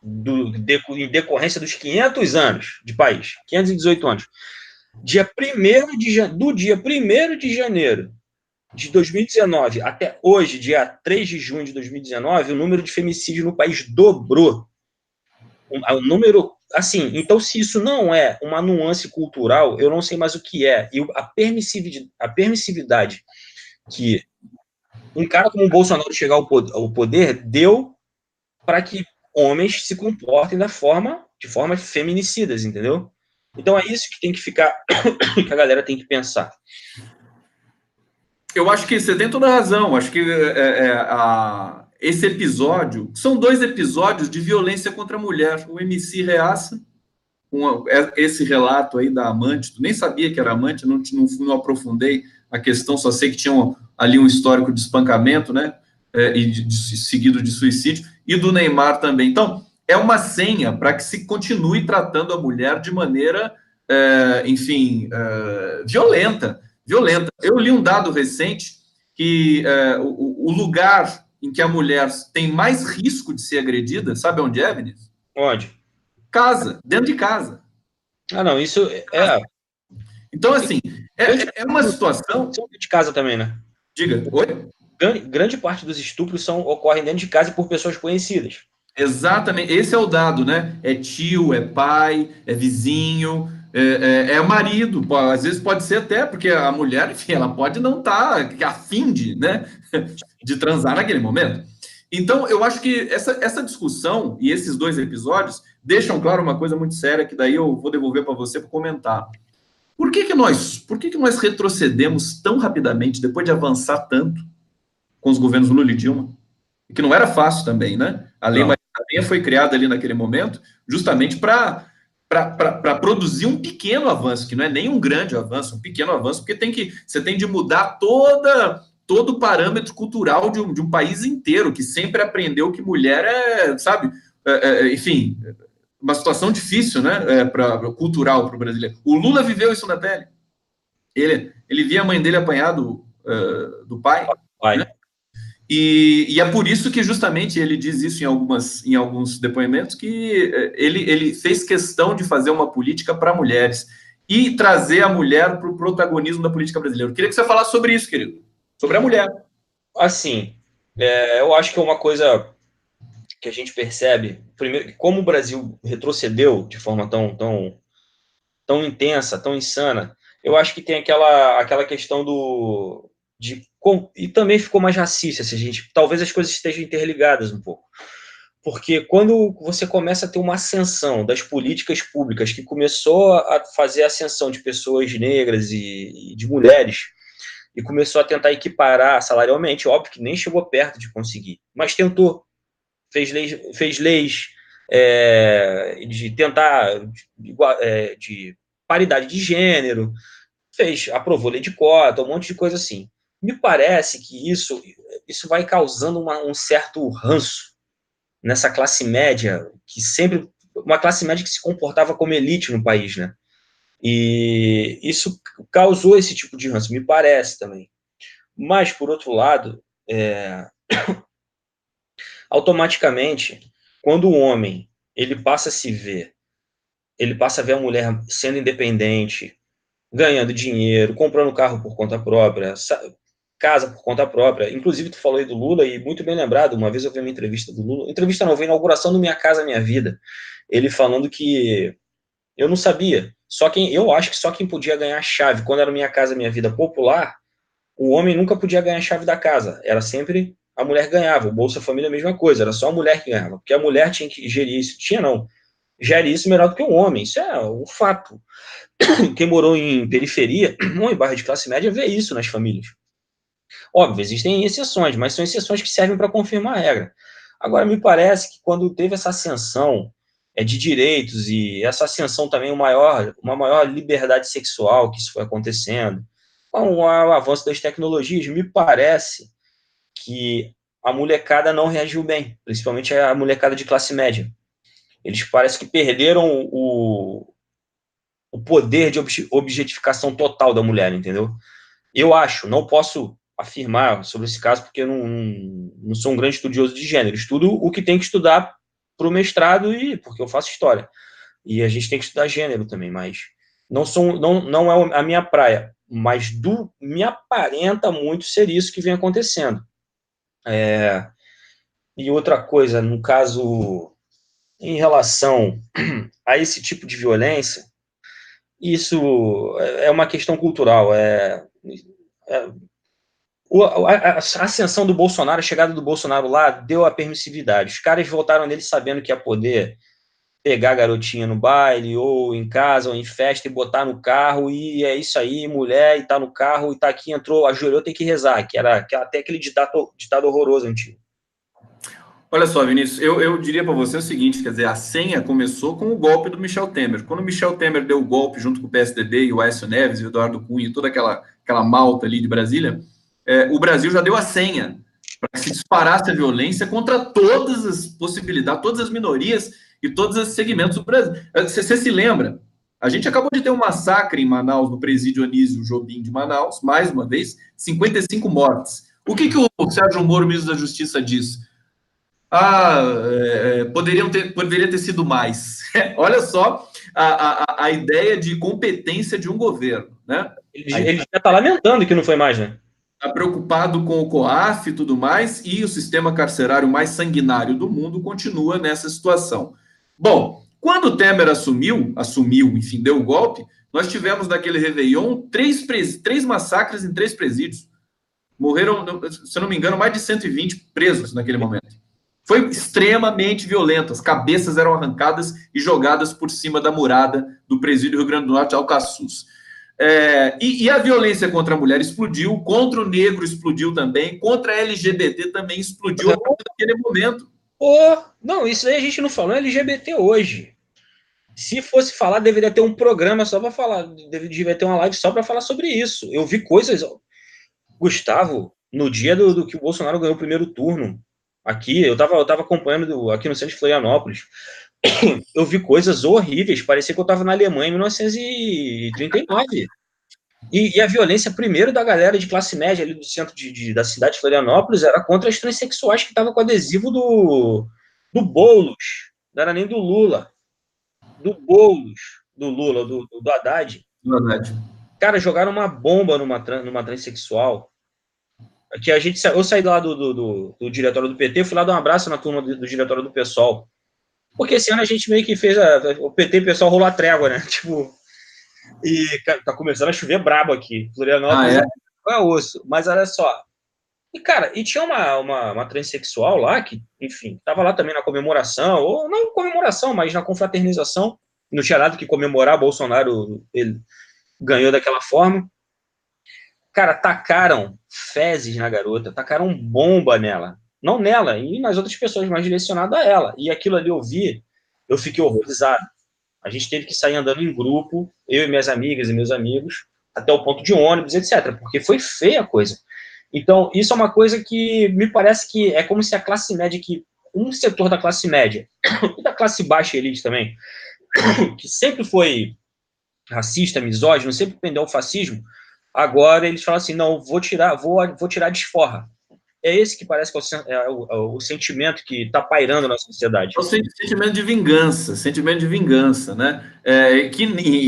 em decorrência dos 500 anos de país, 518 anos. Do dia 1º de janeiro de 2019 até hoje, dia 3 de junho de 2019, o número de feminicídio no país dobrou. O número, assim, então se isso não é uma nuance cultural, eu não sei mais o que é. E a permissividade que um cara como o Bolsonaro chegar ao poder deu para que homens se comportem de formas feminicidas, entendeu? Então é isso que tem que ficar, que a galera tem que pensar. Eu acho que você tem toda a razão. Acho que esse episódio... São 2 episódios de violência contra a mulher. O MC Reaça, esse relato aí da amante, nem sabia que era amante, não aprofundei a questão, só sei que tinha ali um histórico de espancamento, né? Seguido de suicídio, e do Neymar também. Então, é uma senha para que se continue tratando a mulher de maneira, violenta. Eu li um dado recente que o lugar em que a mulher tem mais risco de ser agredida, sabe onde é, Vinícius? Onde? Casa, dentro de casa. Não, isso é... Então, assim, é uma situação... De casa também, né? Diga, oi? Grande parte dos estupros ocorrem dentro de casa e por pessoas conhecidas. Exatamente, esse é o dado, né? É tio, é pai, é vizinho, é marido, às vezes pode ser até, porque a mulher, enfim, ela pode não estar a fim de transar naquele momento. Então, eu acho que essa discussão e esses 2 episódios deixam claro uma coisa muito séria, que daí eu vou devolver para você para comentar. Por que nós retrocedemos tão rapidamente, depois de avançar tanto com os governos Lula e Dilma? Que não era fácil também, né? A Lei Maria da Penha foi criada ali naquele momento justamente para para produzir um pequeno avanço, que não é nem um grande avanço, um pequeno avanço, porque você tem de mudar todo o parâmetro cultural de um país inteiro, que sempre aprendeu que mulher sabe, enfim, uma situação difícil, né, cultural para o brasileiro. O Lula viveu isso na pele. Ele via a mãe dele apanhado do pai, né? E é por isso que justamente ele diz isso em alguns depoimentos, que ele fez questão de fazer uma política para mulheres e trazer a mulher para o protagonismo da política brasileira. Eu queria que você falasse sobre isso, querido, sobre a mulher. Assim, eu acho que é uma coisa que a gente percebe, primeiro, como o Brasil retrocedeu de forma tão intensa, tão insana, eu acho que tem aquela questão e também ficou mais racista, se a gente, talvez as coisas estejam interligadas um pouco. Porque quando você começa a ter uma ascensão das políticas públicas, que começou a fazer a ascensão de pessoas negras e de mulheres, e começou a tentar equiparar salarialmente, óbvio que nem chegou perto de conseguir, mas tentou, fez leis de tentar de paridade de gênero, aprovou lei de cota, um monte de coisa assim. Me parece que isso vai causando um certo ranço nessa classe média, uma classe média que se comportava como elite no país, né? E isso causou esse tipo de ranço, me parece também. Mas, por outro lado, automaticamente, quando o homem ele passa a ver a mulher sendo independente, ganhando dinheiro, comprando carro por conta própria, casa por conta própria. Inclusive, tu falou aí do Lula, e muito bem lembrado, uma vez eu vi uma entrevista do Lula, entrevista não, foi a inauguração do Minha Casa Minha Vida, ele falando que eu não sabia, eu acho que só quem podia ganhar a chave, quando era Minha Casa Minha Vida popular, o homem nunca podia ganhar a chave da casa, era sempre a mulher ganhava, o Bolsa Família é a mesma coisa, era só a mulher que ganhava, porque a mulher tinha que gerir isso, gere isso melhor do que o homem, isso é um fato. Quem morou em periferia, ou em bairro de classe média, vê isso nas famílias. Óbvio, existem exceções, mas são exceções que servem para confirmar a regra. Agora, me parece que quando teve essa ascensão de direitos e essa ascensão também, uma maior liberdade sexual que isso foi acontecendo, com o avanço das tecnologias, me parece que a molecada não reagiu bem, principalmente a molecada de classe média. Eles parece que perderam o poder de objetificação total da mulher, entendeu? Eu acho, não posso afirmar sobre esse caso, porque eu não sou um grande estudioso de gênero. Estudo o que tem que estudar para o mestrado, porque eu faço história. E a gente tem que estudar gênero também, mas não é a minha praia. Mas me aparenta muito ser isso que vem acontecendo. E outra coisa, no caso, em relação a esse tipo de violência, isso é uma questão cultural. A ascensão do Bolsonaro, a chegada do Bolsonaro lá, deu a permissividade. Os caras votaram nele sabendo que ia poder pegar a garotinha no baile, ou em casa, ou em festa, e botar no carro, e é isso aí, mulher, e tá no carro, e tá aqui, entrou, ajoelhou, tem que rezar, que era até aquele ditado horroroso antigo. Olha só, Vinícius, eu diria para você o seguinte, quer dizer, a senha começou com o golpe do Michel Temer. Quando o Michel Temer deu o golpe junto com o PSDB e o Aécio Neves e o Eduardo Cunha e toda aquela malta ali de Brasília, o Brasil já deu a senha para que se disparasse a violência contra todas as possibilidades, todas as minorias e todos os segmentos do Brasil. Você se lembra? A gente acabou de ter um massacre em Manaus, no presídio Anísio Jobim de Manaus, mais uma vez, 55 mortes. O que o Sérgio Moro, ministro da Justiça, diz? Poderia ter sido mais. Olha só a ideia de competência de um governo, né? Ele já está lamentando que não foi mais, né? Está preocupado com o COAF e tudo mais, e o sistema carcerário mais sanguinário do mundo continua nessa situação. Bom, quando o Temer assumiu, enfim, deu o golpe, nós tivemos naquele Réveillon três massacres em 3 presídios. Morreram, se eu não me engano, mais de 120 presos naquele momento. Foi extremamente violento. As cabeças eram arrancadas e jogadas por cima da murada do presídio Rio Grande do Norte, Alcaçuz. E a violência contra a mulher explodiu, contra o negro explodiu também, contra a LGBT também explodiu a partir daquele momento. Não, isso aí a gente não falou LGBT hoje. Se fosse falar, deveria ter um programa só para falar, deveria ter uma live só para falar sobre isso. Eu vi coisas, Gustavo, no dia do que o Bolsonaro ganhou o primeiro turno, aqui, eu tava acompanhando aqui no centro de Florianópolis, eu vi coisas horríveis, parecia que eu estava na Alemanha em 1939. E a violência, primeiro, da galera de classe média ali do centro da cidade de Florianópolis era contra as transexuais que estavam com adesivo do Boulos, não era nem do Lula, do Boulos, do Lula, do Haddad. Verdade. Cara, jogaram uma bomba numa transexual. Que eu saí lá do diretório do PT, fui lá dar um abraço na turma do diretório do PSOL. Porque esse ano a gente meio que fez o PT e o PSOL rolou a trégua, né? Tipo, e tá começando a chover brabo aqui. Florianópolis é osso. Mas olha só. E, cara, tinha uma transexual lá que, enfim, tava lá também na comemoração, ou não comemoração, mas na confraternização. Não tinha nada que comemorar, Bolsonaro ele ganhou daquela forma. Cara, tacaram fezes na garota, tacaram bomba nela. Não nela, e nas outras pessoas, mas direcionado a ela. E aquilo ali eu vi, eu fiquei horrorizado. A gente teve que sair andando em grupo, eu e minhas amigas e meus amigos, até o ponto de ônibus, etc. Porque foi feia a coisa. Então, isso é uma coisa que me parece que é como se a classe média, que um setor da classe média, e da classe baixa elite também, que sempre foi racista, misógino, sempre pendeu ao fascismo, agora eles falam assim, não, vou tirar de esforra. É esse que parece que é o sentimento que está pairando na sociedade. É o sentimento de vingança, né? Que,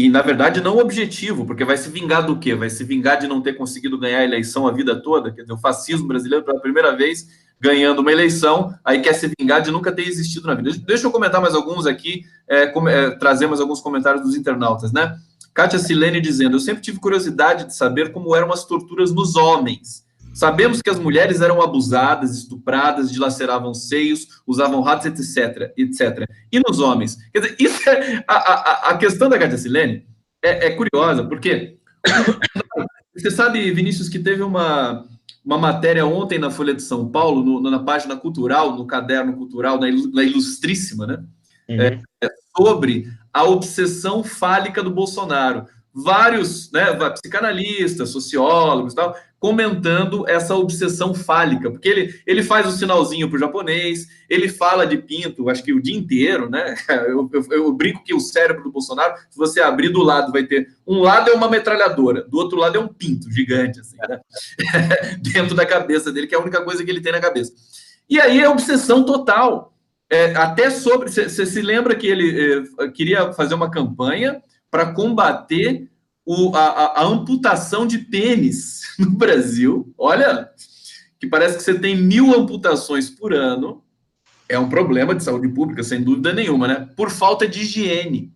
na verdade, não objetivo, porque vai se vingar do quê? Vai se vingar de não ter conseguido ganhar a eleição a vida toda? Quer dizer, o fascismo brasileiro, pela primeira vez, ganhando uma eleição, aí quer se vingar de nunca ter existido na vida. Deixa eu comentar mais alguns aqui, trazer mais alguns comentários dos internautas, né? Kátia Silene dizendo, eu sempre tive curiosidade de saber como eram as torturas nos homens. Sabemos que as mulheres eram abusadas, estupradas, dilaceravam seios, usavam ratos, etc. E nos homens? Quer dizer, isso a questão da Cátia Silene é curiosa, porque você sabe, Vinícius, que teve uma matéria ontem na Folha de São Paulo, na página cultural, no caderno cultural, na Ilustríssima, né? Uhum. Sobre a obsessão fálica do Bolsonaro. Vários, né, psicanalistas, sociólogos e tal, comentando essa obsessão fálica, porque ele faz o sinalzinho para o japonês, ele fala de pinto, acho que o dia inteiro, né? Eu brinco que o cérebro do Bolsonaro, se você abrir do lado, vai ter um lado é uma metralhadora, do outro lado é um pinto gigante, assim, né? Dentro da cabeça dele, que é a única coisa que ele tem na cabeça. E aí é obsessão total. Até sobre. Você se lembra que ele queria fazer uma campanha para combater a amputação de pênis no Brasil? Olha, que parece que você tem 1.000 amputações por ano. É um problema de saúde pública, sem dúvida nenhuma, né? Por falta de higiene.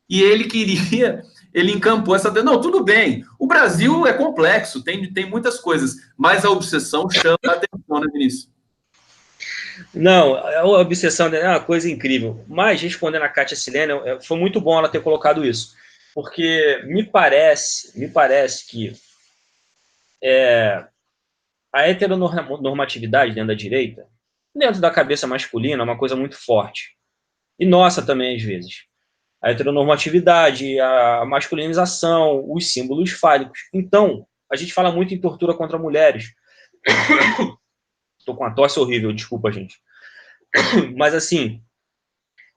E ele encampou essa. Não, tudo bem. O Brasil é complexo, tem muitas coisas, mas a obsessão chama a atenção, né, Vinícius? Não, a obsessão dela é uma coisa incrível. Mas, respondendo a Kátia Silene, foi muito bom ela ter colocado isso. Porque me parece que a heteronormatividade dentro da direita, dentro da cabeça masculina, é uma coisa muito forte. E nossa também, às vezes. A heteronormatividade, a masculinização, os símbolos fálicos. Então, a gente fala muito em tortura contra mulheres. Estou com uma tosse horrível, desculpa, gente. Mas, assim,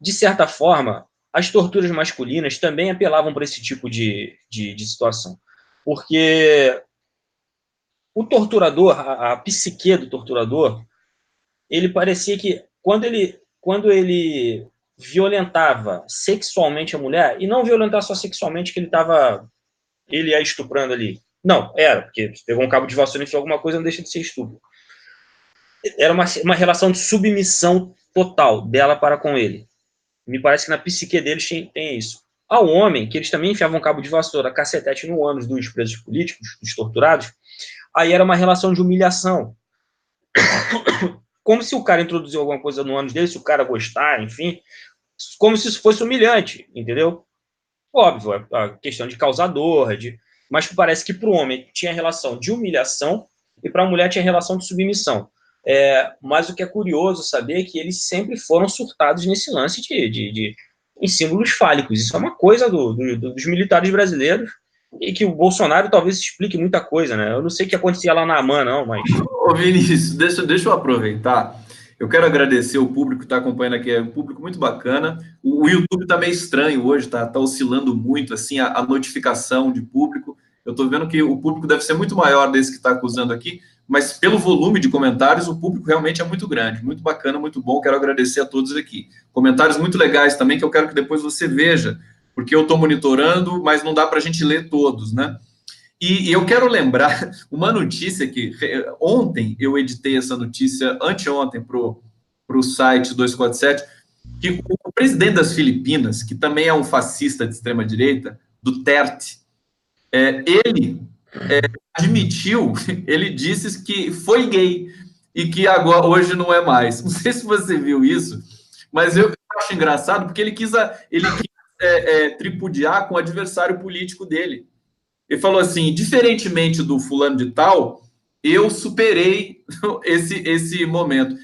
de certa forma, as torturas masculinas também apelavam para esse tipo de situação. Porque o torturador, a psique do torturador, ele parecia que quando ele violentava sexualmente a mulher, e não violentar só sexualmente que ele ia estuprando ali. Não, porque pegou um cabo de vassoura e enfiou alguma coisa, não deixa de ser estupro. Era uma relação de submissão total dela para com ele. Me parece que na psique deles tem isso. Ao homem, que eles também enfiavam cabo de vassoura, cacetete no ânus dos presos políticos, dos torturados, aí era uma relação de humilhação. Como se o cara introduziu alguma coisa no ânus dele, se o cara gostar, enfim, como se isso fosse humilhante, entendeu? Óbvio, a questão de causar dor, mas parece que para o homem tinha relação de humilhação e para a mulher tinha relação de submissão. Mas o que é curioso saber é que eles sempre foram surtados nesse lance em símbolos fálicos. Isso é uma coisa dos militares brasileiros, e que o Bolsonaro talvez explique muita coisa, né? Eu não sei o que acontecia lá na AMAN, não, mas... Ô, Vinícius, deixa eu aproveitar. Eu quero agradecer o público que está acompanhando aqui, é um público muito bacana. O YouTube está meio estranho hoje, tá oscilando muito assim a notificação de público. Eu estou vendo que o público deve ser muito maior desse que está acusando aqui, mas pelo volume de comentários, o público realmente é muito grande, muito bacana, muito bom. Quero agradecer a todos aqui. Comentários muito legais também, que eu quero que depois você veja, porque eu estou monitorando, mas não dá para a gente ler todos, né? E eu quero lembrar uma notícia que ontem eu editei essa notícia, anteontem, para o site 247, que o presidente das Filipinas, que também é um fascista de extrema-direita, Duterte, ele admitiu, ele disse que foi gay e que agora hoje não é mais. Não sei se você viu isso, mas eu acho engraçado porque ele quis tripudiar com o adversário político dele. Ele falou assim, diferentemente do fulano de tal, eu superei esse momento.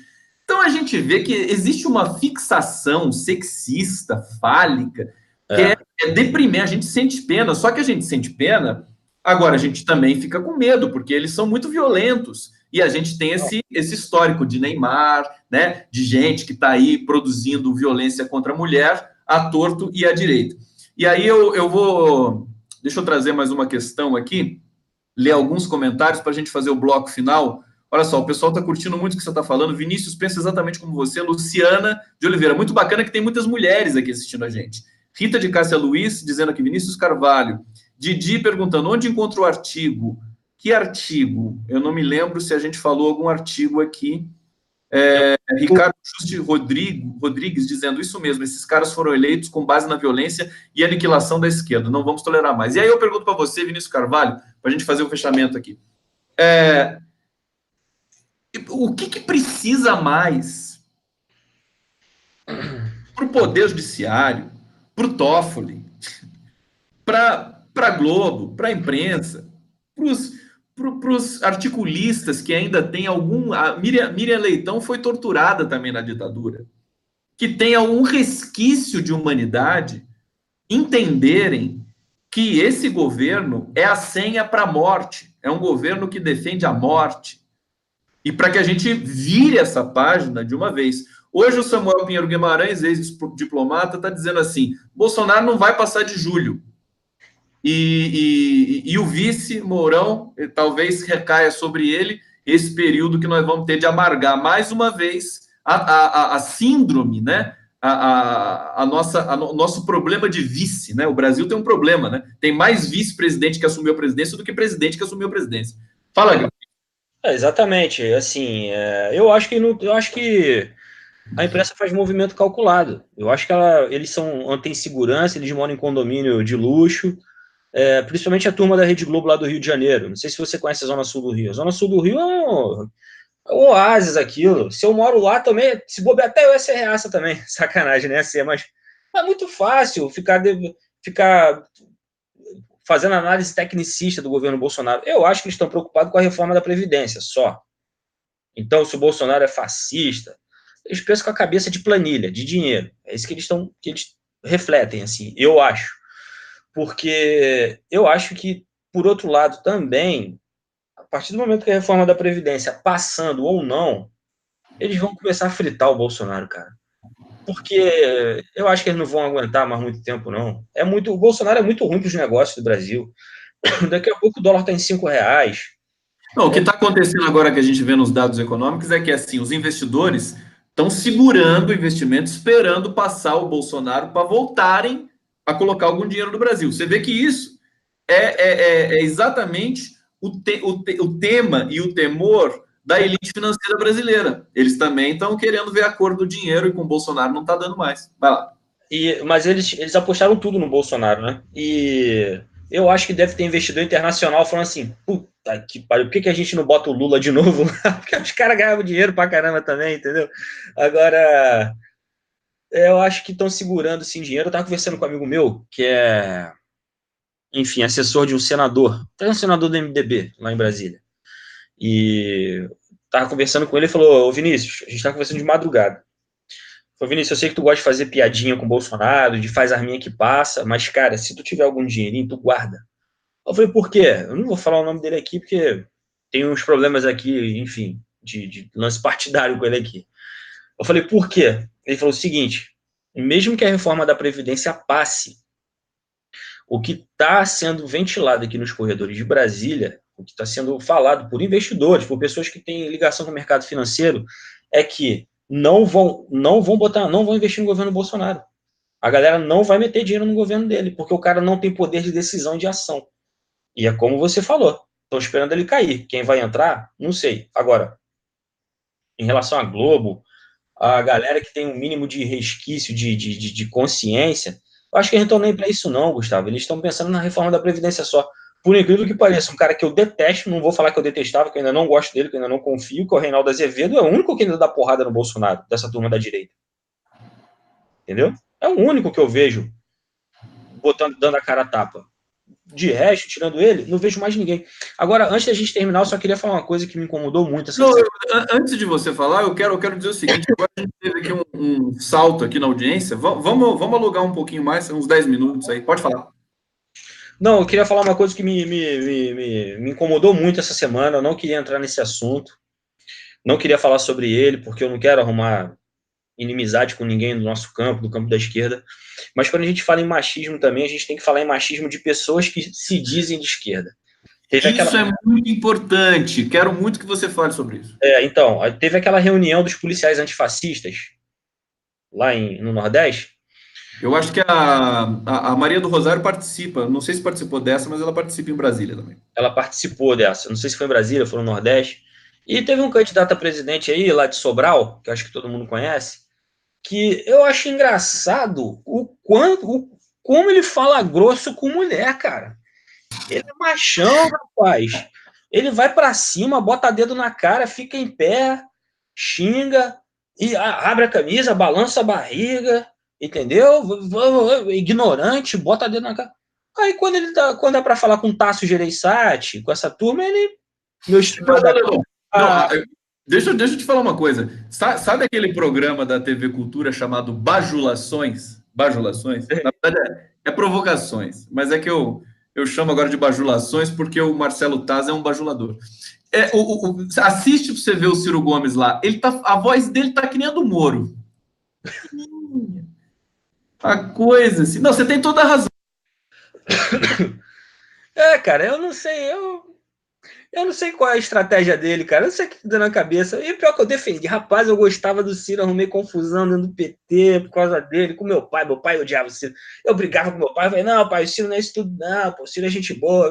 Então a gente vê que existe uma fixação sexista, fálica, que é deprimente, a gente sente pena, só que a gente sente pena, agora a gente também fica com medo, porque eles são muito violentos, e a gente tem esse histórico de Neymar, né, de gente que está aí produzindo violência contra a mulher, à torto e à direita. E aí eu vou... Deixa eu trazer mais uma questão aqui, ler alguns comentários para a gente fazer o bloco final. Olha só, o pessoal está curtindo muito o que você está falando. Vinícius pensa exatamente como você. Luciana de Oliveira, muito bacana que tem muitas mulheres aqui assistindo a gente. Rita de Cássia Luiz, dizendo aqui, Vinícius Carvalho. Didi perguntando, onde encontra o artigo? Que artigo? Eu não me lembro se a gente falou algum artigo aqui. Ricardo Juste Rodrigues dizendo isso mesmo, esses caras foram eleitos com base na violência e aniquilação da esquerda, não vamos tolerar mais. E aí eu pergunto para você, Vinícius Carvalho, para a gente fazer o fechamento aqui, o que precisa mais para o Poder Judiciário, para o Toffoli, para a Globo, para a imprensa, para os articulistas que ainda tem algum... A Miriam Leitão foi torturada também na ditadura, que tem algum resquício de humanidade, entenderem que esse governo é a senha para a morte, é um governo que defende a morte, e para que a gente vire essa página de uma vez. Hoje o Samuel Pinheiro Guimarães, ex-diplomata, está dizendo assim, Bolsonaro não vai passar de julho, e o vice, Mourão, talvez recaia sobre ele esse período que nós vamos ter de amargar mais uma vez a síndrome, né? O nosso problema de vice, né? O Brasil tem um problema, né? Tem mais vice-presidente que assumiu a presidência do que presidente que assumiu a presidência. Fala, Gabriel. Exatamente, assim, eu acho que a imprensa faz movimento calculado. Eu acho que eles têm segurança, eles moram em condomínio de luxo, principalmente a turma da Rede Globo lá do Rio de Janeiro. Não sei se você conhece a Zona Sul do Rio. A Zona Sul do Rio é um oásis aquilo. Se eu moro lá também, se bobear até eu ia ser reaça também. Sacanagem, né? Mas é muito fácil ficar fazendo análise tecnicista do governo Bolsonaro. Eu acho que eles estão preocupados com a reforma da Previdência, só. Então, se o Bolsonaro é fascista, eles pensam com a cabeça de planilha, de dinheiro. É isso que eles refletem, assim, eu acho. Porque eu acho que, por outro lado, também, a partir do momento que a reforma da Previdência, passando ou não, eles vão começar a fritar o Bolsonaro, cara. Porque eu acho que eles não vão aguentar mais muito tempo, não. O Bolsonaro é muito ruim para os negócios do Brasil. Daqui a pouco o dólar está em R$5. Não, o que está acontecendo agora que a gente vê nos dados econômicos é que assim, os investidores estão segurando o investimento, esperando passar o Bolsonaro para voltarem a colocar algum dinheiro no Brasil. Você vê que isso é exatamente o tema e o temor da elite financeira brasileira. Eles também estão querendo ver a cor do dinheiro e com o Bolsonaro não está dando mais. Vai lá. Mas eles apostaram tudo no Bolsonaro, né? E eu acho que deve ter investidor internacional falando assim, puta que pariu, por que a gente não bota o Lula de novo? Porque os caras ganhavam dinheiro pra caramba também, entendeu? Agora, eu acho que estão segurando, sim, dinheiro. Eu tava conversando com um amigo meu, que é, enfim, assessor de um senador. Tem um senador do MDB, lá em Brasília. E tava conversando com ele e falou, ô Vinícius, a gente tá conversando de madrugada. Falou, Vinícius, eu sei que tu gosta de fazer piadinha com o Bolsonaro, de faz arminha que passa, mas, cara, se tu tiver algum dinheirinho, tu guarda. Eu falei, por quê? Eu não vou falar o nome dele aqui, porque tem uns problemas aqui, enfim, de lance partidário com ele aqui. Eu falei, por quê? Ele falou o seguinte, mesmo que a reforma da Previdência passe, o que está sendo ventilado aqui nos corredores de Brasília, o que está sendo falado por investidores, por pessoas que têm ligação com o mercado financeiro, é que não vão investir no governo Bolsonaro. A galera não vai meter dinheiro no governo dele, porque o cara não tem poder de decisão e de ação. E é como você falou, estão esperando ele cair. Quem vai entrar, não sei. Agora, em relação à Globo, a galera que tem um mínimo de resquício de consciência, eu acho que eles não estão nem para isso não, Gustavo. Eles estão pensando na reforma da Previdência só. Por incrível que pareça, um cara que eu detesto, não vou falar que eu detestava, que eu ainda não gosto dele, que eu ainda não confio, que é o Reinaldo Azevedo, é o único que ainda dá porrada no Bolsonaro, dessa turma da direita. Entendeu? É o único que eu vejo dando a cara a tapa. De resto, tirando ele, não vejo mais ninguém. Agora, antes da gente terminar, eu só queria falar uma coisa que me incomodou muito. Não, antes de você falar, eu quero dizer o seguinte: agora a gente teve aqui um salto aqui na audiência. Vamos alugar um pouquinho mais, uns 10 minutos aí. Pode falar. Não, eu queria falar uma coisa que me incomodou muito essa semana. Eu não queria entrar nesse assunto. Não queria falar sobre ele, porque eu não quero arrumar inimizade com ninguém do nosso campo, do campo da esquerda. Mas quando a gente fala em machismo também, a gente tem que falar em machismo de pessoas que se dizem de esquerda. Isso é muito importante. Quero muito que você fale sobre isso. Então, teve aquela reunião dos policiais antifascistas lá no Nordeste. Eu acho que a Maria do Rosário participa. Não sei se participou dessa, mas ela participa em Brasília também. Ela participou dessa. Não sei se foi em Brasília, foi no Nordeste. E teve um candidato a presidente aí, lá de Sobral, que eu acho que todo mundo conhece, que eu acho engraçado como ele fala grosso com mulher, cara. Ele é machão, rapaz. Ele vai pra cima, bota dedo na cara, fica em pé, xinga, e abre a camisa, balança a barriga, entendeu? Ignorante, bota dedo na cara. Aí quando é pra falar com o Tasso Gereissati, com essa turma, ele... Meu estimado... Não, deixa eu te falar uma coisa. Sabe aquele programa da TV Cultura chamado Bajulações? Bajulações? Na verdade é provocações, mas é que eu chamo agora de bajulações porque o Marcelo Taz é um bajulador. Assiste para você ver o Ciro Gomes lá. A voz dele tá que nem a do Moro. A coisa assim. Não, você tem toda a razão. Cara, eu não sei, eu não sei qual é a estratégia dele, cara. Eu não sei o que deu na cabeça. E pior que eu defendi. Rapaz, eu gostava do Ciro, arrumei confusão dentro do PT por causa dele, com meu pai. Meu pai odiava o Ciro. Eu brigava com meu pai. Eu falei, não, pai, o Ciro não é isso tudo, não. Pô, o Ciro é gente boa.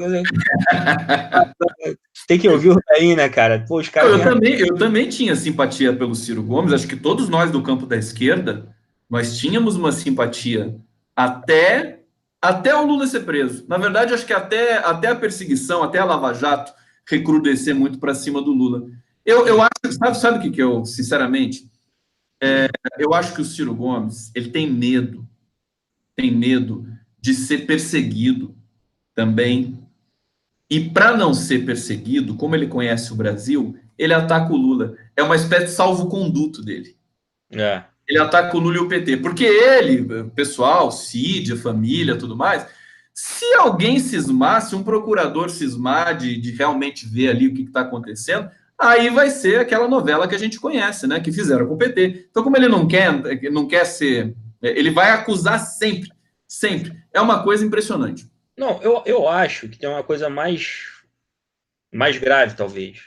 Tem que ouvir o Daí, né, cara? Pô, os caras. Eu também tinha simpatia pelo Ciro Gomes. Acho que todos nós do campo da esquerda, nós tínhamos uma simpatia até o Lula ser preso. Na verdade, acho que até a perseguição, até a Lava Jato recrudescer muito para cima do Lula. Eu acho, sabe o que eu, sinceramente, eu acho que o Ciro Gomes, ele tem medo de ser perseguido também. E para não ser perseguido, como ele conhece o Brasil, ele ataca o Lula. É uma espécie de salvo-conduto dele. Ele ataca o Lula e o PT. Porque ele, pessoal, Cid, a família, tudo mais, se alguém cismar, se um procurador cismar de realmente ver ali o que está acontecendo, aí vai ser aquela novela que a gente conhece, né? Que fizeram com o PT. Então, como ele não quer ser... Ele vai acusar sempre, sempre. É uma coisa impressionante. Não, eu acho que tem uma coisa mais grave, talvez.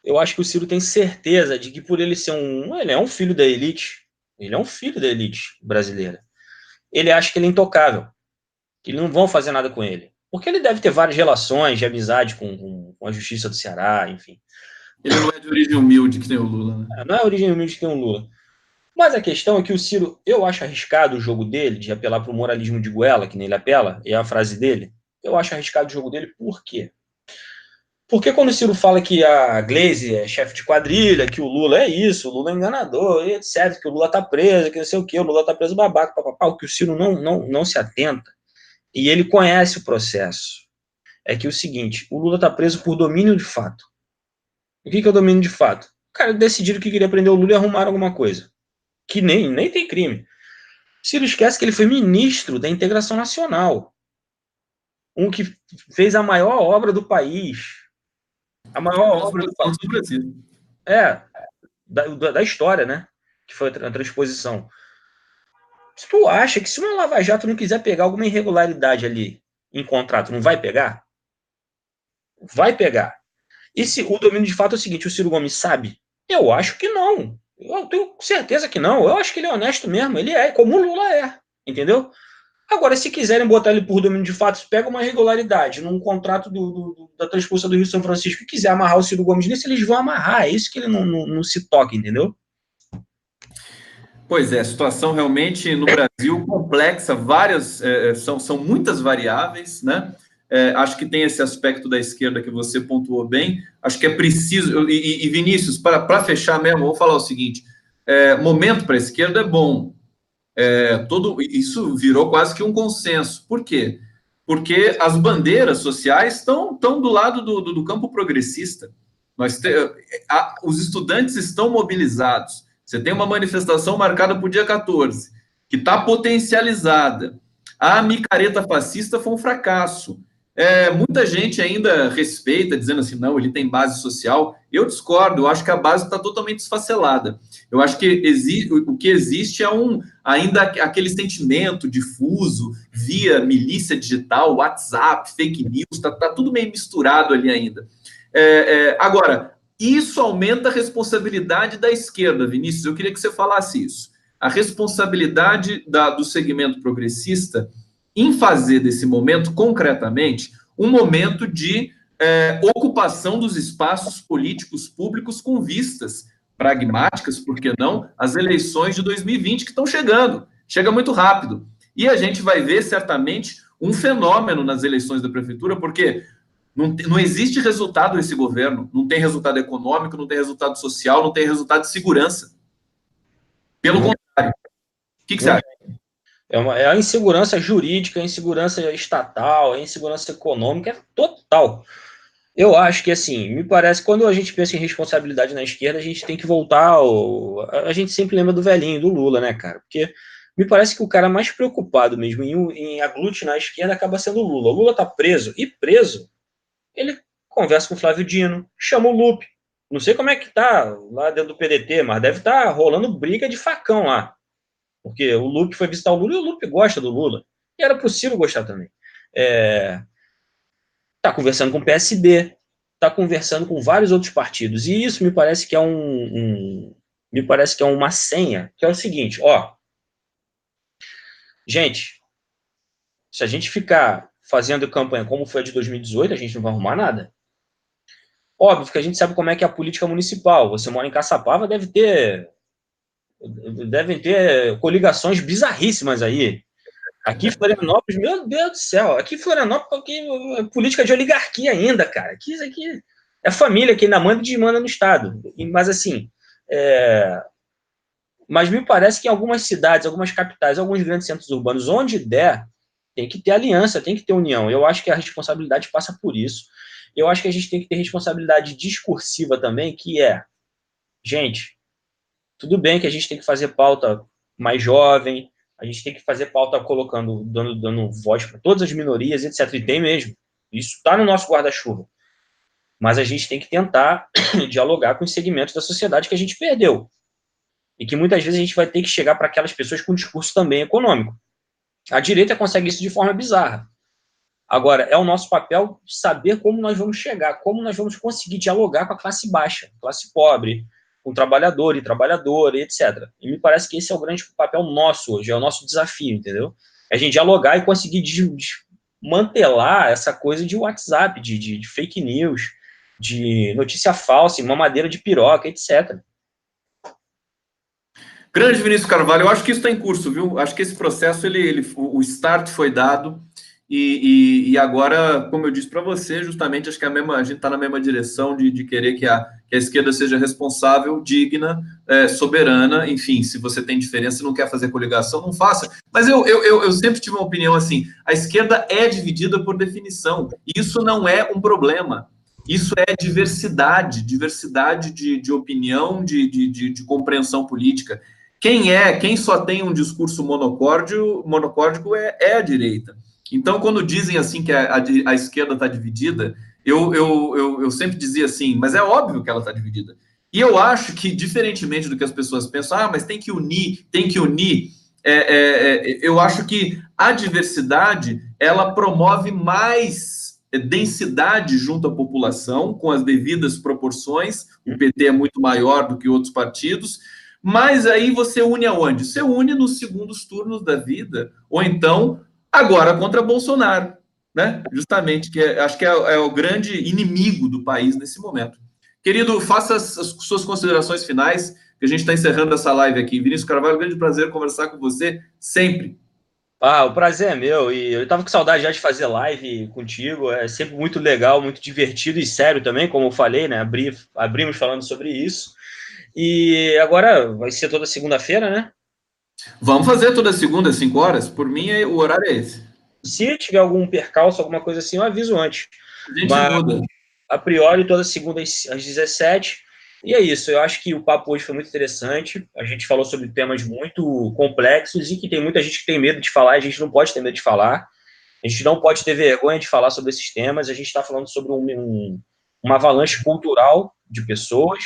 Eu acho que o Ciro tem certeza de que por ele ser ele é um filho da elite, ele é um filho da elite brasileira. Ele acha que ele é intocável, que não vão fazer nada com ele. Porque ele deve ter várias relações de amizade com a justiça do Ceará, enfim. Ele não é de origem humilde que tem o Lula, né? Não é origem humilde que tem o Lula. Mas a questão é que o Ciro, eu acho arriscado o jogo dele, de apelar para o moralismo de goela, que nem ele apela, é a frase dele. Eu acho arriscado o jogo dele, por quê? Porque quando o Ciro fala que a Glaze é chefe de quadrilha, que o Lula é isso, o Lula é enganador, etc., que o Lula tá preso, que não sei o quê, o Lula tá preso babaca, papapá, o que o Ciro não se atenta, e ele conhece o processo, é que é o seguinte, o Lula tá preso por domínio de fato. O que é o domínio de fato? O cara decidiram que queria prender o Lula e arrumaram alguma coisa. que nem tem crime. Ciro esquece que ele foi ministro da Integração Nacional, um que fez a maior obra do país, a maior obra do Brasil. Da história, né? Que foi a transposição. Se tu acha que se uma Lava Jato não quiser pegar alguma irregularidade ali em contrato, não vai pegar? Vai pegar. E se o domínio de fato é o seguinte, o Ciro Gomes sabe? Eu acho que não. Eu tenho certeza que não. Eu acho que ele é honesto mesmo. Ele é, como o Lula é. Entendeu? Agora, se quiserem botar ele por domínio de fato, pega uma irregularidade num contrato da transposição do Rio São Francisco e quiser amarrar o Ciro Gomes nisso, eles vão amarrar. É isso que ele não se toca, entendeu? Pois é, a situação realmente no Brasil complexa, várias, são muitas variáveis, né? Acho que tem esse aspecto da esquerda que você pontuou bem. Acho que é preciso. E Vinícius, para fechar mesmo, vou falar o seguinte: momento para a esquerda é bom. Isso virou quase que um consenso. Por quê? Porque as bandeiras sociais estão do lado do campo progressista. Os estudantes estão mobilizados. Você tem uma manifestação marcada para o dia 14, que está potencializada. A micareta fascista foi um fracasso. Muita gente ainda respeita, dizendo assim, não, ele tem base social. Eu discordo, eu acho que a base está totalmente desfacelada. Eu acho que o que existe é ainda aquele sentimento difuso via milícia digital, WhatsApp, fake news, está tudo meio misturado ali ainda. Agora, isso aumenta a responsabilidade da esquerda, Vinícius. Eu queria que você falasse isso. A responsabilidade do segmento progressista em fazer desse momento, concretamente, um momento de ocupação dos espaços políticos públicos com vistas pragmáticas, por que não, as eleições de 2020 que estão chegando. Chega muito rápido. E a gente vai ver, certamente, um fenômeno nas eleições da prefeitura, porque não existe resultado nesse governo. Não tem resultado econômico, não tem resultado social, não tem resultado de segurança. Pelo contrário. O que você acha? É a insegurança jurídica, a insegurança estatal, a insegurança econômica, é total. Eu acho que, assim, me parece que quando a gente pensa em responsabilidade na esquerda, a gente tem que voltar a gente sempre lembra do velhinho, do Lula, né, cara? Porque me parece que o cara mais preocupado mesmo em aglutinar a esquerda acaba sendo o Lula. O Lula tá preso, e preso, ele conversa com o Flávio Dino, chama o Lupe. Não sei como é que tá lá dentro do PDT, mas deve estar rolando briga de facão lá. Porque o Lupe foi visitar o Lula e o Lupe gosta do Lula. E era possível gostar também. Tá conversando com o PSB, tá conversando com vários outros partidos. E isso me parece que é me parece que é uma senha, que é o seguinte, ó. Gente, se a gente ficar fazendo campanha como foi a de 2018, a gente não vai arrumar nada. Óbvio que a gente sabe como é que é a política municipal. Você mora em Caçapava, devem ter coligações bizarríssimas aí. Aqui em Florianópolis, meu Deus do céu, aqui em Florianópolis é política de oligarquia ainda, cara. Isso aqui é família que ainda manda e desmanda no Estado. Mas assim, mas me parece que em algumas cidades, algumas capitais, alguns grandes centros urbanos, onde der, tem que ter aliança, tem que ter união. Eu acho que a responsabilidade passa por isso. Eu acho que a gente tem que ter responsabilidade discursiva também, que gente, tudo bem que a gente tem que fazer pauta mais jovem, a gente tem que fazer pauta dando voz para todas as minorias, etc. E tem mesmo. Isso está no nosso guarda-chuva. Mas a gente tem que tentar dialogar com os segmentos da sociedade que a gente perdeu. E que muitas vezes a gente vai ter que chegar para aquelas pessoas com discurso também econômico. A direita consegue isso de forma bizarra. Agora, é o nosso papel saber como nós vamos chegar, como nós vamos conseguir dialogar com a classe baixa, classe pobre, com trabalhador e trabalhadora, etc. E me parece que esse é o grande papel nosso hoje, é o nosso desafio, entendeu? É a gente dialogar e conseguir desmantelar essa coisa de WhatsApp, de fake news, de notícia falsa, mamadeira de piroca, etc. Grande Vinícius Carvalho, eu acho que isso está em curso, viu? Acho que esse processo, o start foi dado e agora, como eu disse para você, justamente acho que a gente está na mesma direção de querer que a esquerda seja responsável, digna, soberana, enfim, se você tem diferença e não quer fazer coligação, não faça. Mas eu sempre tive uma opinião assim, a esquerda é dividida por definição, e isso não é um problema. Isso é diversidade de opinião, de compreensão política. Quem só tem um discurso monocórdico é a direita. Então, quando dizem assim que a esquerda está dividida, eu sempre dizia assim, mas é óbvio que ela está dividida. E eu acho que, diferentemente do que as pessoas pensam, mas tem que unir, tem que unir. Eu acho que a diversidade ela promove mais densidade junto à população, com as devidas proporções. O PT é muito maior do que outros partidos, mas aí você une aonde? Você une nos segundos turnos da vida, ou então agora contra Bolsonaro, né? Justamente, acho que é o grande inimigo do país nesse momento. Querido, faça as suas considerações finais, que a gente está encerrando essa live aqui. Vinícius Carvalho, grande prazer conversar com você sempre. O prazer é meu, e eu tava com saudade já de fazer live contigo, é sempre muito legal, muito divertido e sério também, como eu falei, né, abrimos falando sobre isso, e agora vai ser toda segunda-feira, né? Vamos fazer toda segunda, às 5 horas? Por mim, o horário é esse. Se tiver algum percalço, alguma coisa assim, eu aviso antes, A gente mas muda. a priori toda segunda às 17, e é isso, eu acho que o papo hoje foi muito interessante, a gente falou sobre temas muito complexos e que tem muita gente que tem medo de falar, a gente não pode ter medo de falar. A gente não pode ter vergonha de falar sobre esses temas. A gente está falando sobre uma avalanche cultural de pessoas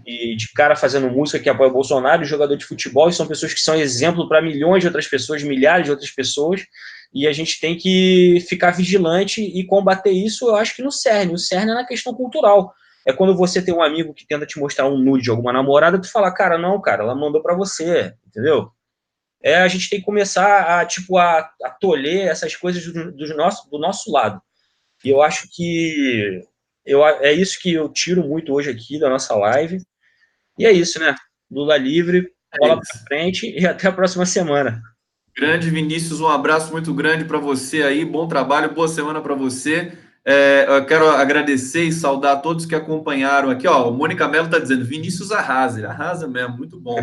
e de cara fazendo música que apoia o Bolsonaro, e jogador de futebol, e são pessoas que são exemplo para milhões de outras pessoas, milhares de outras pessoas, e a gente tem que ficar vigilante e combater isso, eu acho que no cerne. O cerne é na questão cultural. É quando você tem um amigo que tenta te mostrar um nude de alguma namorada, tu fala, cara, não, cara, ela mandou para você, entendeu? A gente tem que começar a tolher essas coisas do nosso lado. E eu acho que é isso que eu tiro muito hoje aqui da nossa live. E é isso, né? Lula livre, bola para frente e até a próxima semana. Grande Vinícius, um abraço muito grande para você aí, bom trabalho, boa semana para você. Eu quero agradecer e saudar todos que acompanharam aqui. Ó, o Mônica Mello está dizendo: Vinícius arrasa, ele arrasa mesmo, muito bom.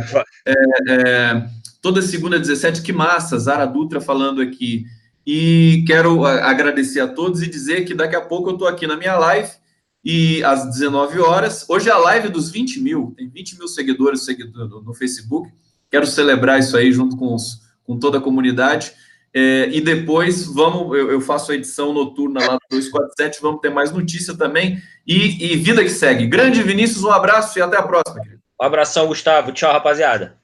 Toda segunda 17, que massa, Zara Dutra falando aqui. E quero agradecer a todos e dizer que daqui a pouco eu estou aqui na minha live e às 19 horas. Hoje é a live dos 20 mil, tem 20 mil seguidores no Facebook. Quero celebrar isso aí junto com toda a comunidade. E depois eu faço a edição noturna lá do 247, vamos ter mais notícia também. E vida que segue. Grande Vinícius, um abraço e até a próxima, querido. Um abração, Gustavo. Tchau, rapaziada.